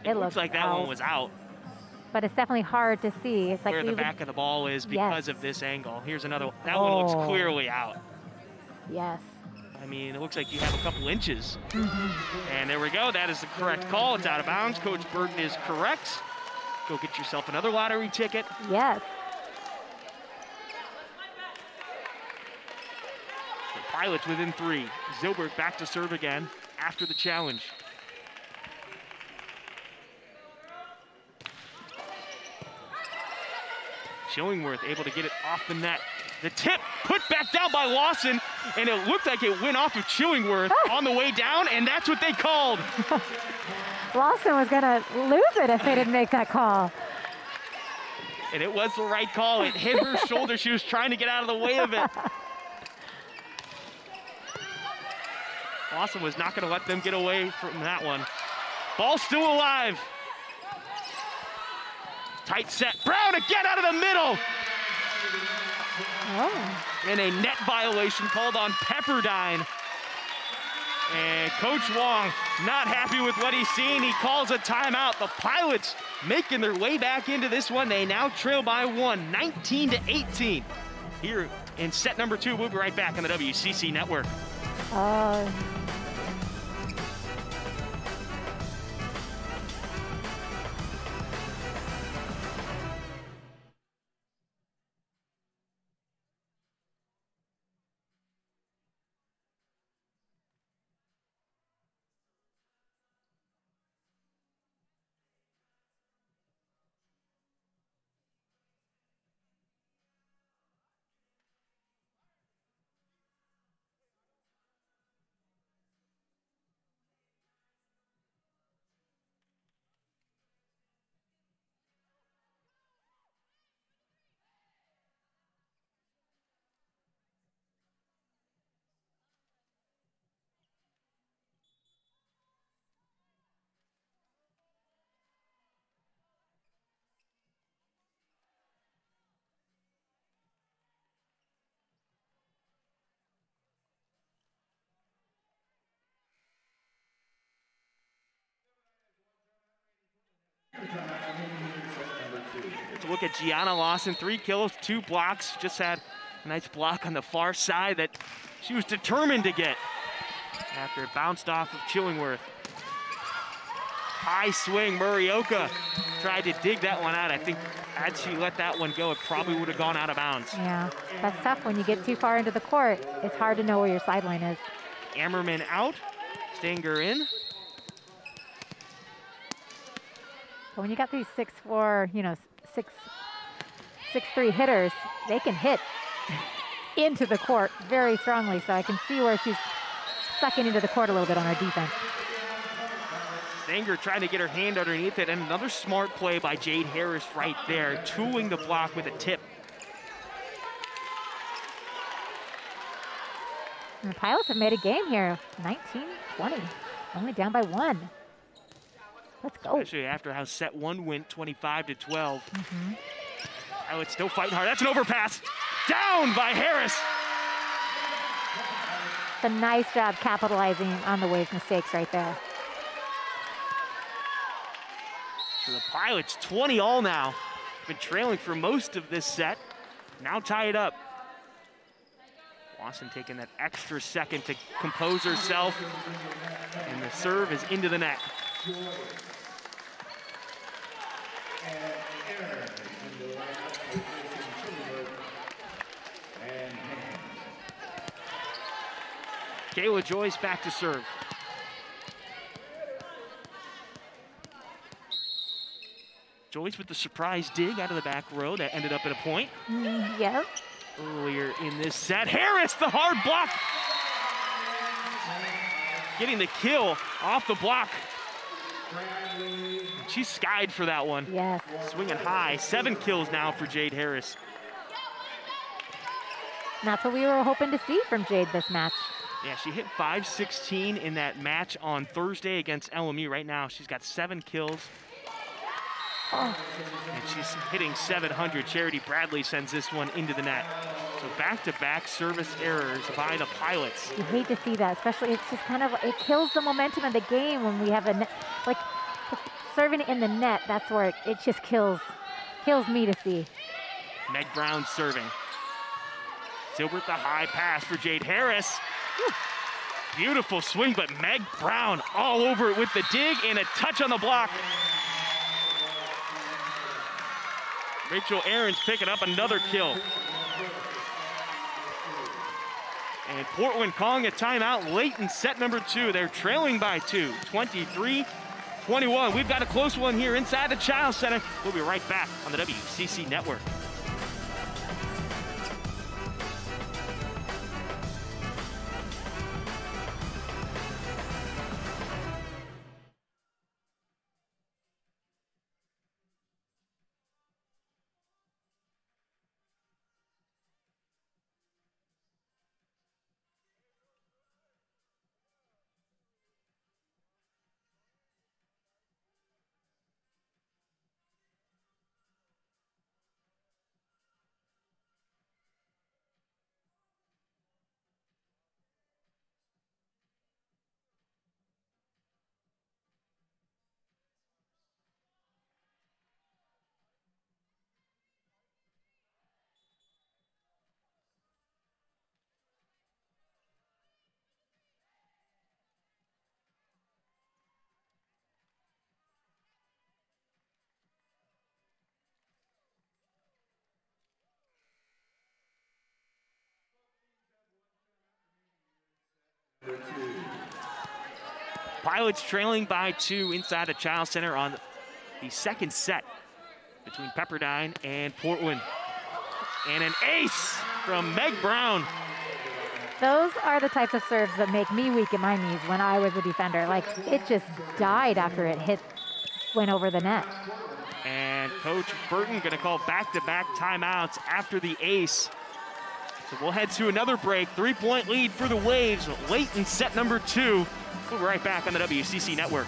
it looks like that one was out. But it's definitely hard to see. It's like where the back of the ball is because of this angle. Here's another one. That one looks clearly out. Yes. I mean, it looks like you have a couple inches. And there we go. That is the correct call. It's out of bounds. Coach Burton is correct. Go get yourself another lottery ticket. Yes. The Pilots within 3. Zilbert back to serve again after the challenge. Chillingworth able to get it off the net. The tip put back down by Lawson, and it looked like it went off of Chillingworth on the way down, and that's what they called. Lawson was gonna lose it if they didn't make that call. And it was the right call. It hit her shoulder. She was trying to get out of the way of it. Lawson was not gonna let them get away from that one. Ball still alive. Tight set. Brown again out of the middle. Oh. And a net violation called on Pepperdine. And Coach Wong not happy with what he's seen. He calls a timeout. The Pilots making their way back into this one. They now trail by 1, 19-18. Here in set number 2. We'll be right back on the WCC Network. Let's look at Gianna Lawson, 3 kills, 2 blocks. Just had a nice block on the far side that she was determined to get after it bounced off of Chillingworth. High swing, Murioka tried to dig that one out. I think had she let that one go, it probably would have gone out of bounds. Yeah, that's tough when you get too far into the court. It's hard to know where your sideline is. Ammerman out, Stanger in. But when you got these 6'4", 6'3" hitters, they can hit into the court very strongly. So I can see where she's sucking into the court a little bit on her defense. Stanger trying to get her hand underneath it, and another smart play by Jade Harris right there, tooling the block with a tip. And the Pilots have made a game here, 19-20, only down by 1. Let's go. Especially after how set 1 went 25-12. Pilots still fighting hard. That's an overpass. Down by Harris. It's a nice job capitalizing on the Waves' mistakes right there. So the Pilots 20-all now. Been trailing for most of this set. Now tie it up. Lawson taking that extra second to compose herself. And the serve is into the net. Kayla Joyce back to serve. Joyce with the surprise dig out of the back row that ended up at a point. Yep. Earlier in this set, Harris, the hard block. Getting the kill off the block. She's skied for that one. Yes. Swinging high, 7 kills now for Jade Harris. And that's what we were hoping to see from Jade this match. Yeah, she hit 516 in that match on Thursday against LMU. Right now, she's got 7 kills. Oh. And she's hitting 700. Charity Bradley sends this one into the net. So back-to-back service errors by the Pilots. You hate to see that, especially it's just kind of, it kills the momentum of the game when we have a net, like serving it in the net, that's where it just kills me to see. Meg Brown serving. Silbert the high pass for Jade Harris. Whew. Beautiful swing, but Meg Brown all over it with the dig and a touch on the block. Rachel Ahrens picking up another kill. And Portland calling a timeout late in set number 2. They're trailing by 2, 23-21. We've got a close one here inside the Child Center. We'll be right back on the WCC Network. Pilots trailing by 2 inside the Child Center on the second set between Pepperdine and Portland. And an ace from Meg Brown. Those are the types of serves that make me weak at my knees when I was a defender. Like, it just died after it went over the net. And Coach Burton gonna call back-to-back timeouts after the ace. So we'll head to another break. 3-point lead for the Waves late in set number 2. We'll be right back on the WCC Network.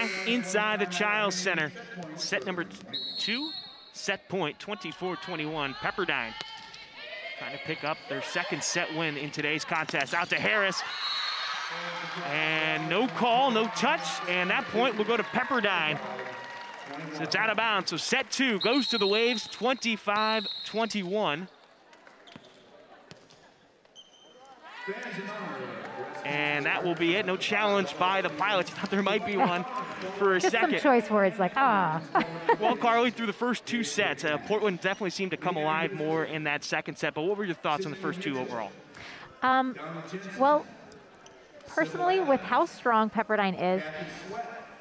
back inside the Child Center. Set number 2, set point, 24-21. Pepperdine trying to pick up their second set win in today's contest. Out to Harris. And no call, no touch, and that point will go to Pepperdine. So it's out of bounds. So set 2 goes to the Waves, 25-21. And that will be it. No challenge by the Pilots. Thought there might be one for a second. Just some choice words like, ah. Well, Carly, through the first 2 sets, Portland definitely seemed to come alive more in that second set. But what were your thoughts on the first 2 overall? Well, personally, with how strong Pepperdine is,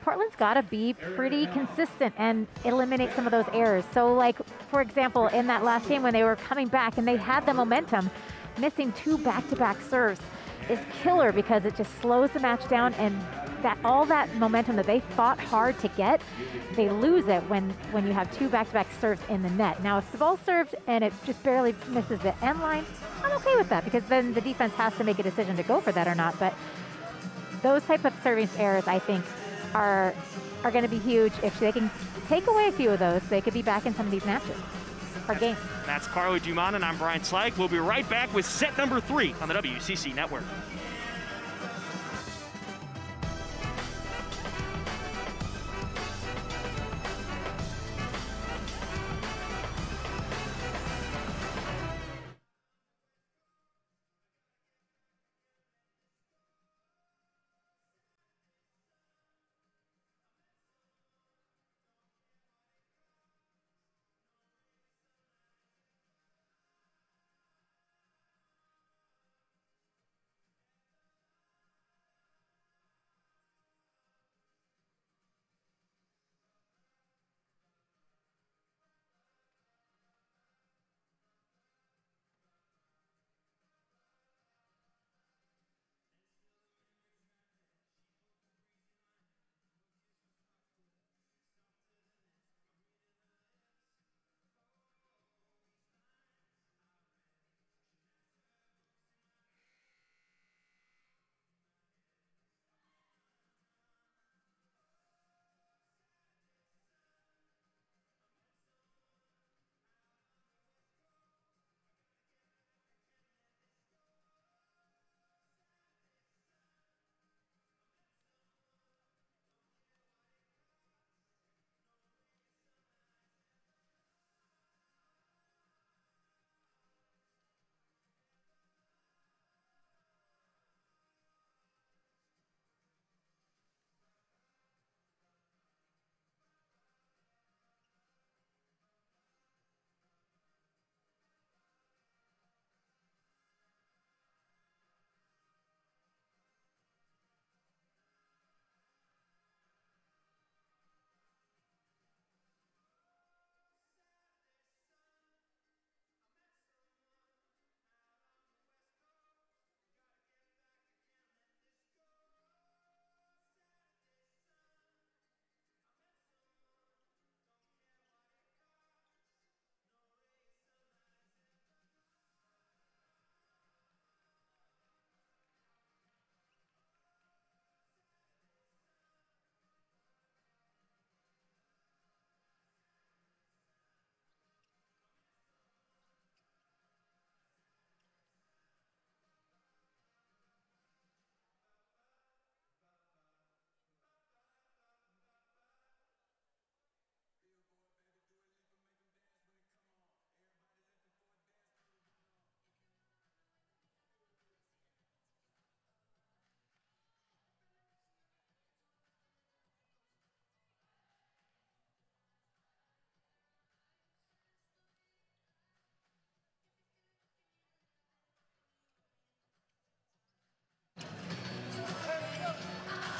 Portland's got to be pretty consistent and eliminate some of those errors. So, like, for example, in that last game when they were coming back and they had the momentum, missing 2 back-to-back serves is killer because it just slows the match down, and that all that momentum that they fought hard to get, they lose it when you have 2 back-to-back serves in the net. Now, if the ball's served and it just barely misses the end line, I'm okay with that because then the defense has to make a decision to go for that or not. But those type of service errors, I think, are going to be huge. If they can take away a few of those, they could be back in some of these matches or games. That's Carly Dumont, and I'm Brian Slag. We'll be right back with set number 3 on the WCC Network.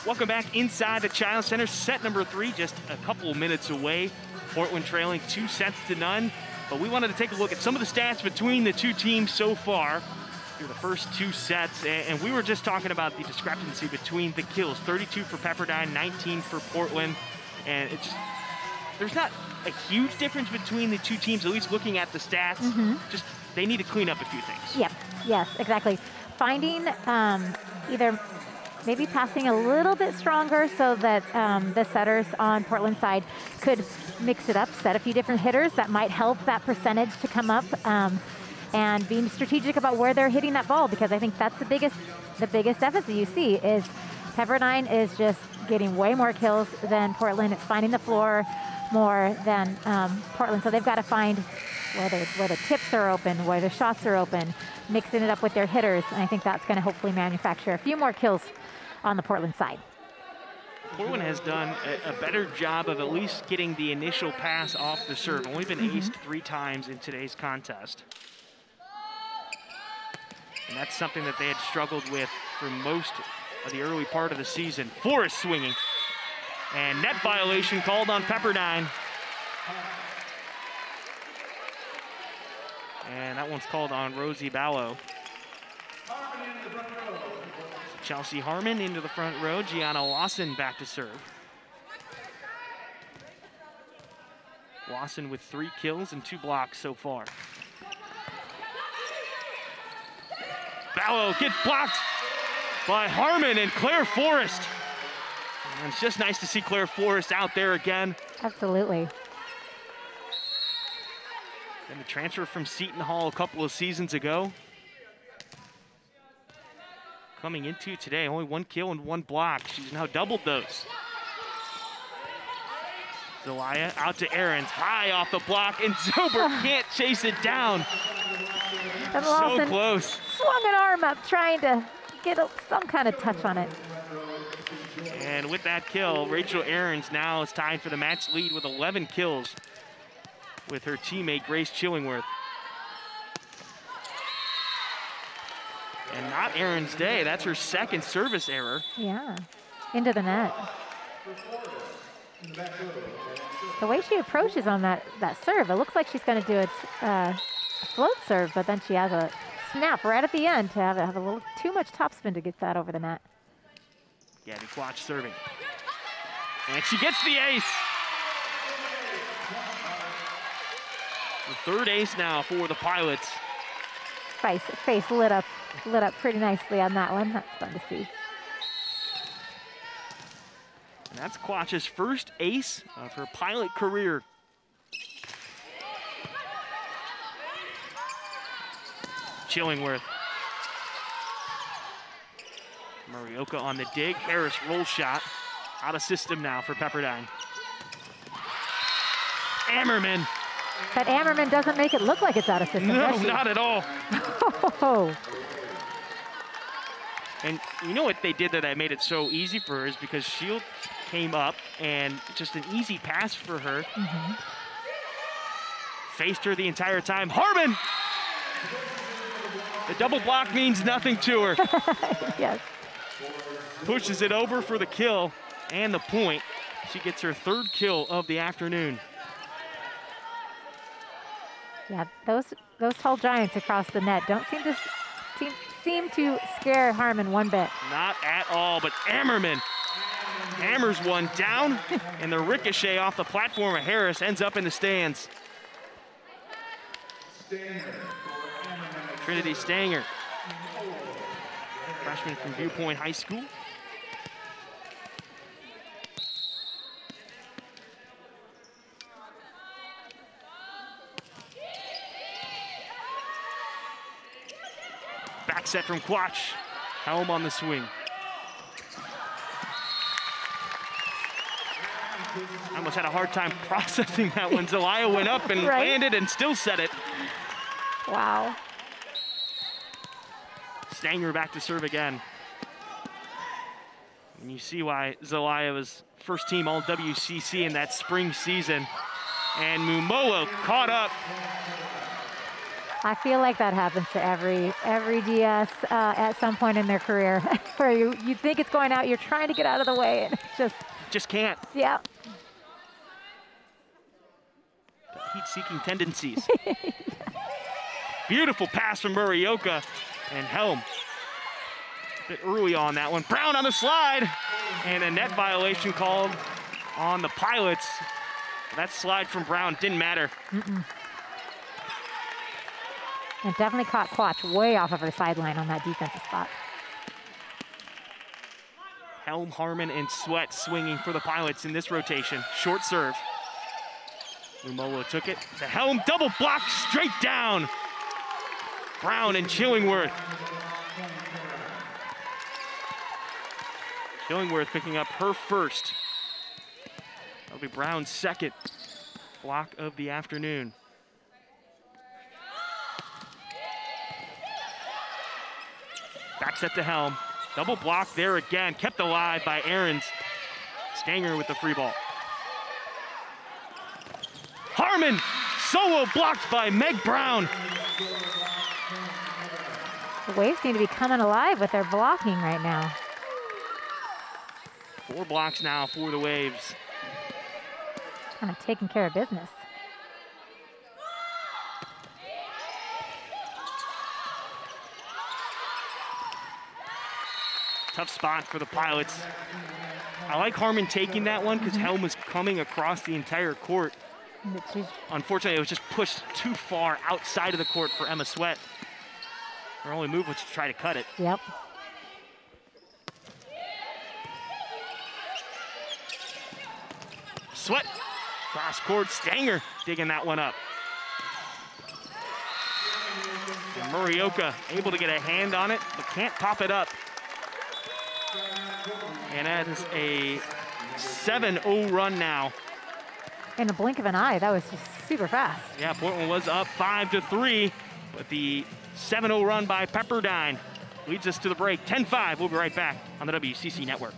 Welcome back inside the Child Center. Set number 3, just a couple minutes away. Portland trailing 2-0. But we wanted to take a look at some of the stats between the 2 teams so far through the first 2 sets. And we were just talking about the discrepancy between the kills. 32 for Pepperdine, 19 for Portland. And it's just, there's not a huge difference between the 2 teams, at least looking at the stats. Just they need to clean up a few things. Yep. Yes, exactly. Finding either maybe passing a little bit stronger so that the setters on Portland's side could mix it up, set a few different hitters that might help that percentage to come up, and being strategic about where they're hitting that ball, because I think that's the biggest deficit you see is Pepperdine is just getting way more kills than Portland. It's finding the floor more than Portland, so they've got to find where the tips are open, where the shots are open, mixing it up with their hitters, and I think that's going to hopefully manufacture a few more kills on the Portland side. Portland has done a better job of at least getting the initial pass off the serve. Only been aced 3 times in today's contest. And that's something that they had struggled with for most of the early part of the season. Forrest swinging. And net violation called on Pepperdine. And that one's called on Rosie Ballo. Chelsea Harmon into the front row. Gianna Lawson back to serve. Lawson with 3 kills and 2 blocks so far. Ballo gets blocked by Harmon and Claire Forrest. And it's just nice to see Claire Forrest out there again. Absolutely. And the transfer from Seton Hall a couple of seasons ago. Coming into today, only 1 kill and 1 block. She's now doubled those. Zelaya out to Ahrens, high off the block, and Zober can't chase it down. And so Lawson close. Swung an arm up, trying to get some kind of touch on it. And with that kill, Rachel Ahrens now is tied for the match lead with 11 kills with her teammate Grace Chillingworth. And not Ahrens' day, that's her 2nd service error. Yeah, into the net. The way she approaches on that serve, it looks like she's going to do a float serve, but then she has a snap right at the end to have a little too much topspin to get that over the net. Gabby Quach serving. And she gets the ace. The 3rd ace now for the Pilots. Face lit up pretty nicely on that one. That's fun to see. And that's Quach's 1st ace of her Pilot career. Chillingworth. Morioka on the dig. Harris roll shot. Out of system now for Pepperdine. Ammerman. But Ammerman doesn't make it look like it's out of system. No, not at all. Oh. And you know what they did that made it so easy for her is because Shield came up and just an easy pass for her. Faced her the entire time. Harmon! The double block means nothing to her. Yes. Pushes it over for the kill and the point. She gets her 3rd kill of the afternoon. Yeah, those tall giants across the net don't seem to scare Harmon one bit. Not at all, but Ammerman hammers one down, and the ricochet off the platform of Harris ends up in the stands. Trinity Stanger, freshman from Viewpoint High School. Back set from Quach. Helm on the swing. I almost had a hard time processing that one. Zelaya went up and landed and still set it. Wow. Stanger back to serve again. And you see why Zelaya was 1st team all WCC in that spring season. And Mumoa caught up. I feel like that happens to every DS at some point in their career, where you think it's going out, you're trying to get out of the way, and it just can't. Yeah. Heat-seeking tendencies. Beautiful pass from Morioka and Helm. A bit early on that one. Brown on the slide, and a net violation called on the Pilots. That slide from Brown didn't matter. And definitely caught Quach way off of her sideline on that defensive spot. Helm, Harmon, and Sweat swinging for the Pilots in this rotation. Short serve. Lumolo took it to Helm, double block, straight down. Brown and Chillingworth. Chillingworth picking up her first. That'll be Brown's second block of the afternoon. Back set to Helm. Double block there again, kept alive by Ahrens. Stanger with the free ball. Harmon, solo blocked by Meg Brown. The Waves seem to be coming alive with their blocking right now. 4 blocks now for the Waves. Kind of taking care of business. Tough spot for the Pilots. I like Harmon taking that one because Helm was coming across the entire court. Unfortunately, it was just pushed too far outside of the court for Emma Sweat. Her only move was to try to cut it. Yep. Sweat, cross court, Stanger digging that one up. And Murioka able to get a hand on it, but can't pop it up. And that is a 7-0 run now. In a blink of an eye, that was just super fast. Yeah, Portland was up 5-3, but the 7-0 run by Pepperdine leads us to the break. 10-5, we'll be right back on the WCC Network.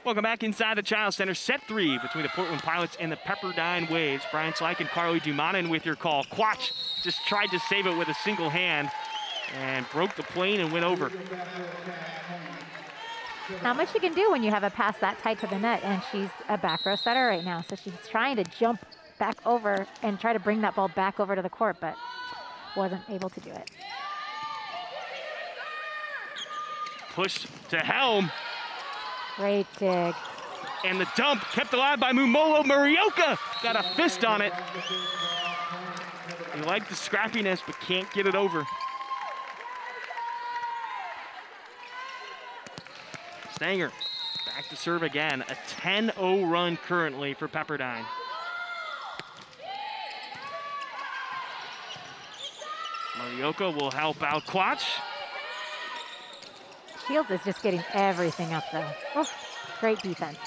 Welcome back inside the Child Center. Set 3 between the Portland Pilots and the Pepperdine Waves. Brian Slack and Carly Dumanin with your call. Quach just tried to save it with a single hand and broke the plane and went over. Not much you can do when you have a pass that tight to the net, and she's a back row setter right now, so she's trying to jump back over and try to bring that ball back over to the court, but wasn't able to do it. Push to Helm. Great dig. And the dump kept alive by Mumolo. Murioka got a fist on it. He liked the scrappiness, but can't get it over. Stanger back to serve again. A 10-0 run currently for Pepperdine. Murioka will help out Quach. Shields is just getting everything up though. Oh, great defense.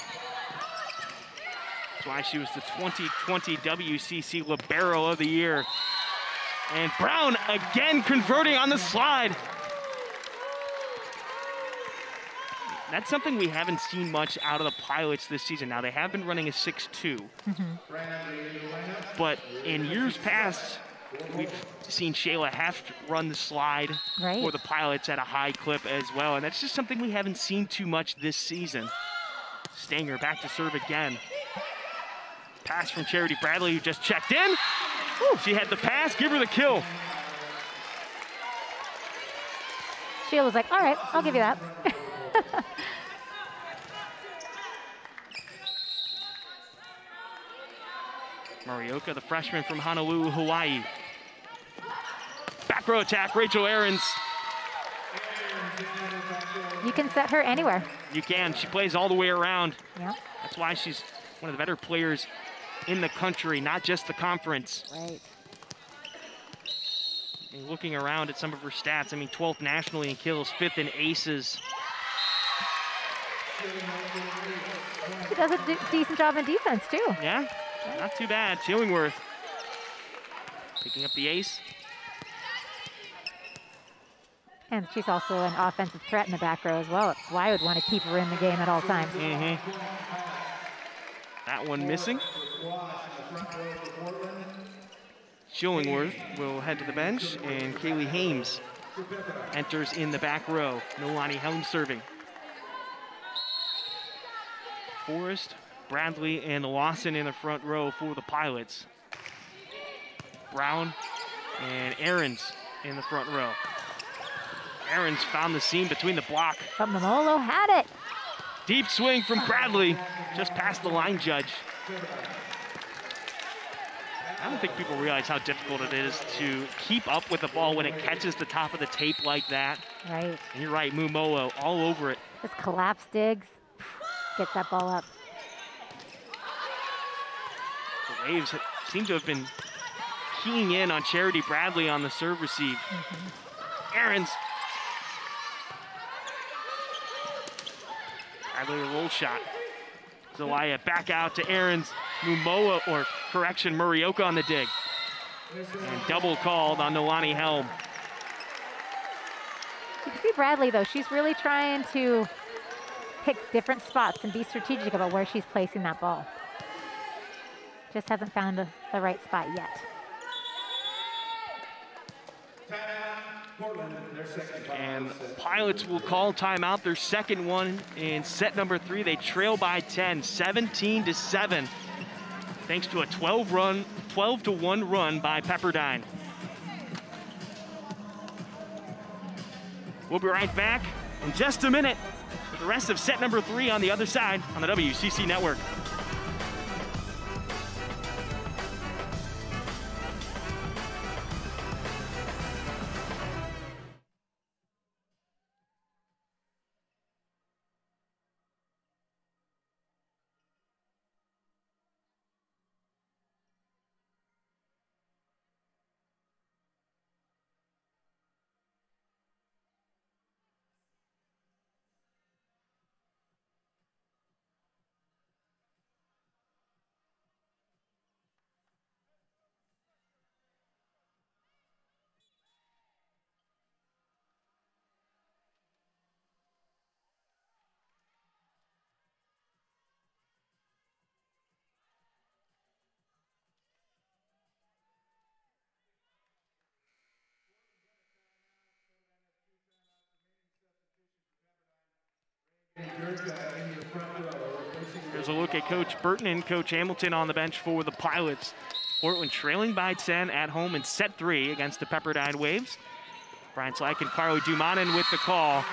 That's why she was the 2020 WCC Libero of the Year. And Brown again converting on the slide. That's something we haven't seen much out of the Pilots this season. Now, they have been running a 6-2. But in years past, we've seen Shayla Heft run the slide for the Pilots at a high clip as well. And that's just something we haven't seen too much this season. Stanger back to serve again. Pass from Charity Bradley, who just checked in. Woo, she had the pass, give her the kill. Sheila was like, all right, I'll give you that. Murioka, the freshman from Honolulu, Hawaii. Back row attack, Rachel Ahrens. You can set her anywhere. You can. She plays all the way around. Yeah. That's why she's one of the better players in the country, not just the conference. Right. And looking around at some of her stats, I mean, 12th nationally in kills, 5th in aces. She does a decent job in defense, too. Yeah, not too bad. Chillingworth picking up the ace. And she's also an offensive threat in the back row as well. It's why I would want to keep her in the game at all times. That one missing. Chillingworth will head to the bench, and Kaylee Hames enters in the back row. Nolani Helm serving. Forrest, Bradley, and Lawson in the front row for the Pilots. Brown and Ahrens in the front row. Ahrens found the seam between the block. But Mamolo had it. Deep swing from Bradley, just past the line judge. I don't think people realize how difficult it is to keep up with the ball when it catches the top of the tape like that. Right. And you're right, Mumolo all over it. Just collapse digs, gets that ball up. The Waves seem to have been keying in on Charity Bradley on the serve receive. Ahrens. Bradley a roll shot. Zelaya back out to Ahrens. Mumoa, or correction, Murioka on the dig. And double called on Nolani Helm. You can see Bradley, though. She's really trying to pick different spots and be strategic about where she's placing that ball. Just hasn't found the right spot yet. And Pilots will call timeout, their second one in set number 3. They trail by 10, 17-7, thanks to a 12-1 run by Pepperdine. We'll be right back in just a minute with the rest of set number 3 on the other side on the WCC Network. Here's a look at Coach Burton and Coach Hamilton on the bench for the Pilots. Portland trailing by 10 at home in set 3 against the Pepperdine Waves. Brian Slack and Carly Dumanin with the call.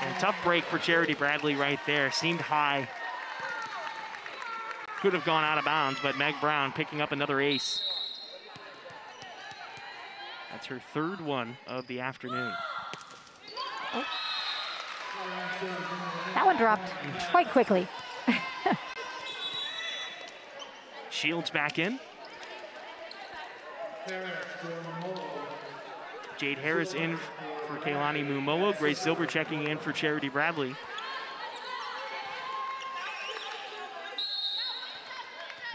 And a tough break for Charity Bradley right there. Seemed high. Could have gone out of bounds, but Meg Brown picking up another ace. That's her third one of the afternoon. Oh. That one dropped quite quickly. Shields back in. Jade Harris in for Kaylani Mumoa. Grace Silver checking in for Charity Bradley.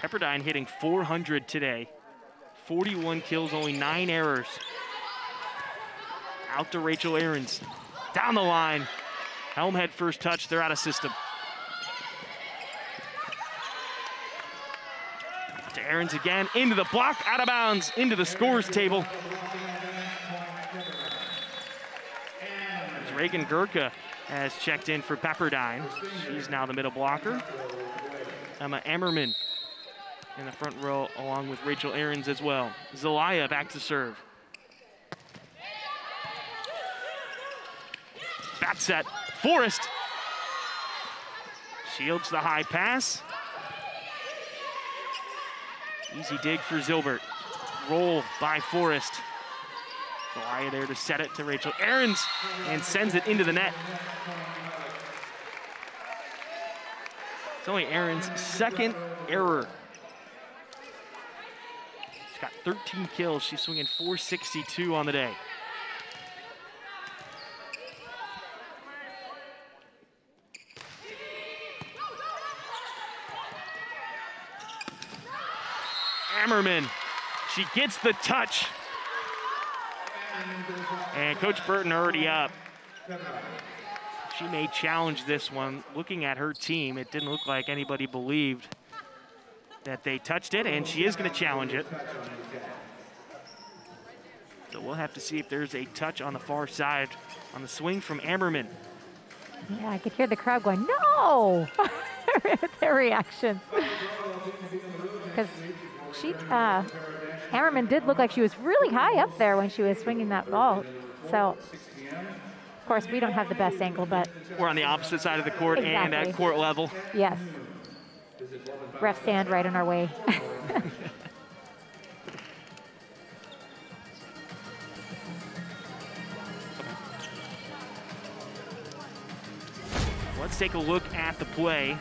Pepperdine hitting 400 today. 41 kills, only 9 errors. Out to Rachel Ahrens. Down the line. Helm had first touch, they're out of system. To Ahrens again, into the block, out of bounds, into the scores table. Reagan Gurka has checked in for Pepperdine. She's now the middle blocker. Emma Emmerman in the front row along with Rachel Ahrens as well. Zelaya back to serve. Bat set, Forrest. Shields the high pass. Easy dig for Zilbert. Roll by Forrest. Zelaya there to set it to Rachel Ahrens and sends it into the net. It's only Ahrens' second error. She's got 13 kills. She's swinging .462 on the day. Ammerman, she gets the touch. And Coach Burton already up. She may challenge this one. Looking at her team, it didn't look like anybody believed that they touched it, and she is going to challenge it. So we'll have to see if there's a touch on the far side on the swing from Ammerman. Yeah, I could hear the crowd going, no! Their reactions. Because Ammerman did look like she was really high up there when she was swinging that ball. So, of course, we don't have the best angle, but... We're on the opposite side of the court. Exactly. And at court level. Yes. Refs stand right in our way. Let's take a look at the play.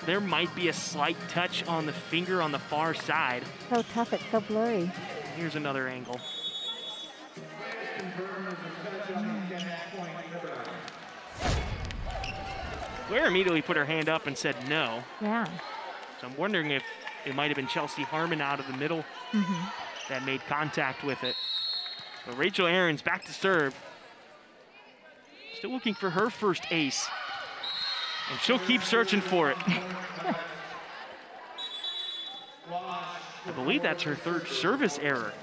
There might be a slight touch on the finger on the far side. So tough, it's so blurry. Here's another angle. Claire immediately put her hand up and said no. Yeah. So I'm wondering if it might have been Chelsea Harmon out of the middle that made contact with it. But Rachel Ahrens back to serve. Still looking for her first ace. And she'll keep searching for it. I believe that's her third service error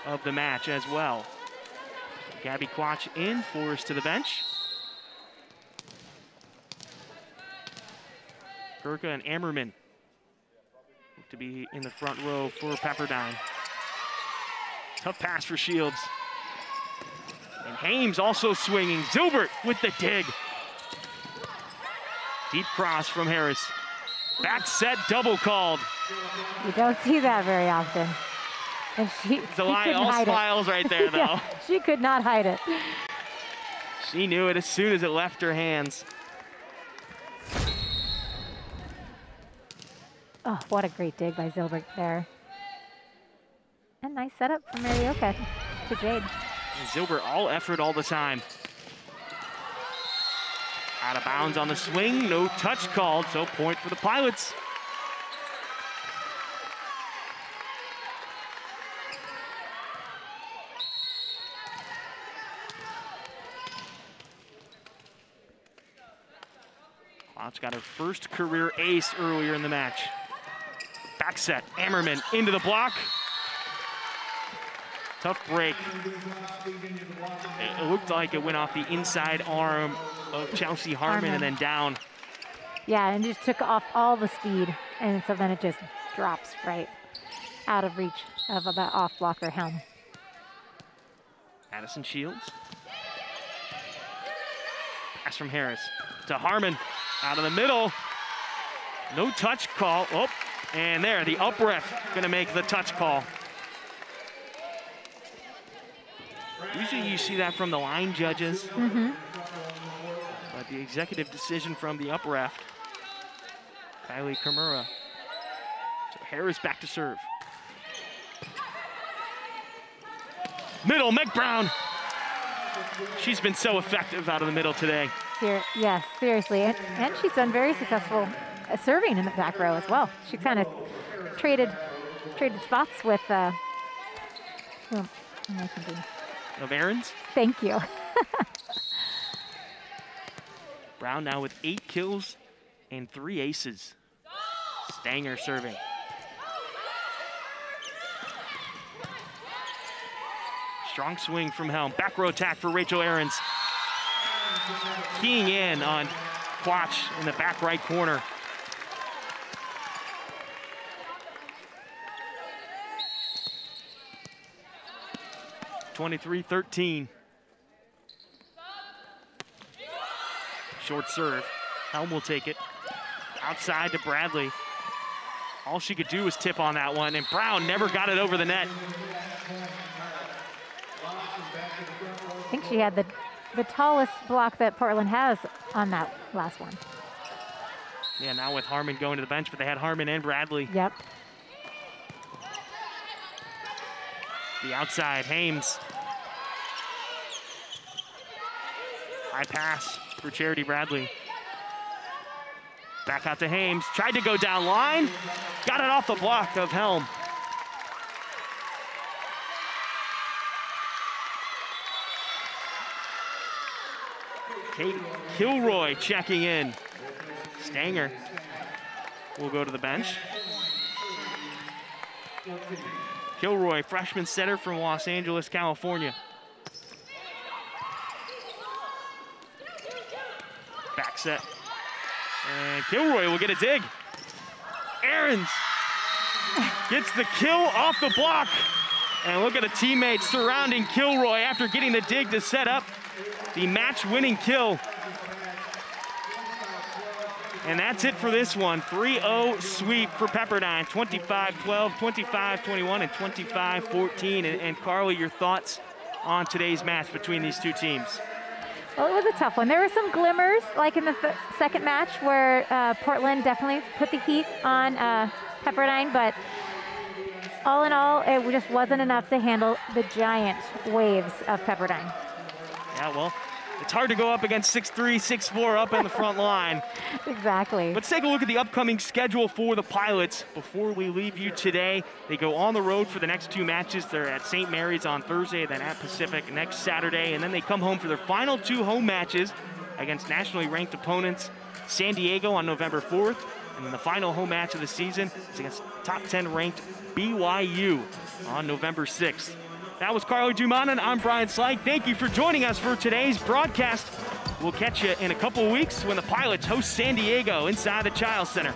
of the match as well. Gabby Quach in, Forrest to the bench. Gurka and Ammerman to be in the front row for Pepperdine. Tough pass for Shields. And Hames also swinging. Zilbert with the dig. Deep cross from Harris. Back set double called. You don't see that very often. And she couldn't hide smiles right there, though. Yeah, she could not hide it. She knew it as soon as it left her hands. Oh, what a great dig by Zilbert there. And nice setup from Marioka to Jade. And Zilbert all effort all the time. Out of bounds on the swing, no touch called, so point for the Pilots. Quach got her first career ace earlier in the match. Back set, Ammerman into the block. Tough break. It looked like it went off the inside arm of Chelsea Harmon and then down. Yeah, and just took off all the speed, and so then it just drops right out of reach of that off blocker helm. Addison Shields. Pass from Harris to Harmon. Out of the middle. No touch call. Oh, and there, the up ref gonna make the touch call. Usually you see that from the line judges. But the executive decision from the up ref, Kylie Kimura. So Harris back to serve. Middle, Meg Brown. She's been so effective out of the middle today. Yes, seriously. And she's done very successful serving in the back row as well. She kind of traded spots with Of Ahrens? Thank you. Brown now with 8 kills and 3 aces. Stanger serving. Strong swing from Helm. Back row attack for Rachel Ahrens. Keying in on Quach in the back right corner. (23-13). Short serve. Helm will take it. Outside to Bradley. All she could do was tip on that one, and Brown never got it over the net. think she had the tallest block that Portland has on that last one. Yeah, now with Harmon going to the bench, but they had Harmon and Bradley. Yep. The outside, Hames. High pass for Charity Bradley. Back out to Hames, tried to go down line, got it off the block of Helm. Kate Kilroy checking in. Stanger will go to the bench. Kilroy, freshman setter from Los Angeles, California. Back set. And Kilroy will get a dig. Ahrens gets the kill off the block. And look at the teammates surrounding Kilroy after getting the dig to set up the match-winning kill. And that's it for this one. 3-0 sweep for Pepperdine. 25-12, 25-21, and 25-14. And Carly, your thoughts on today's match between these two teams? Well, it was a tough one. There were some glimmers, like in the second match, where Portland definitely put the heat on Pepperdine, but all in all, it just wasn't enough to handle the giant waves of Pepperdine. Yeah, well, it's hard to go up against 6'3", 6'4" up in the front line. Exactly. Let's take a look at the upcoming schedule for the Pilots. Before we leave you today, they go on the road for the next two matches. They're at St. Mary's on Thursday, then at Pacific next Saturday, and then they come home for their final two home matches against nationally ranked opponents, San Diego on November 4th, and then the final home match of the season is against top 10 ranked BYU on November 6th. That was Carly Dumont, and I'm Brian Slyke. Thank you for joining us for today's broadcast. We'll catch you in a couple of weeks when the Pilots host San Diego inside the Chiles Center.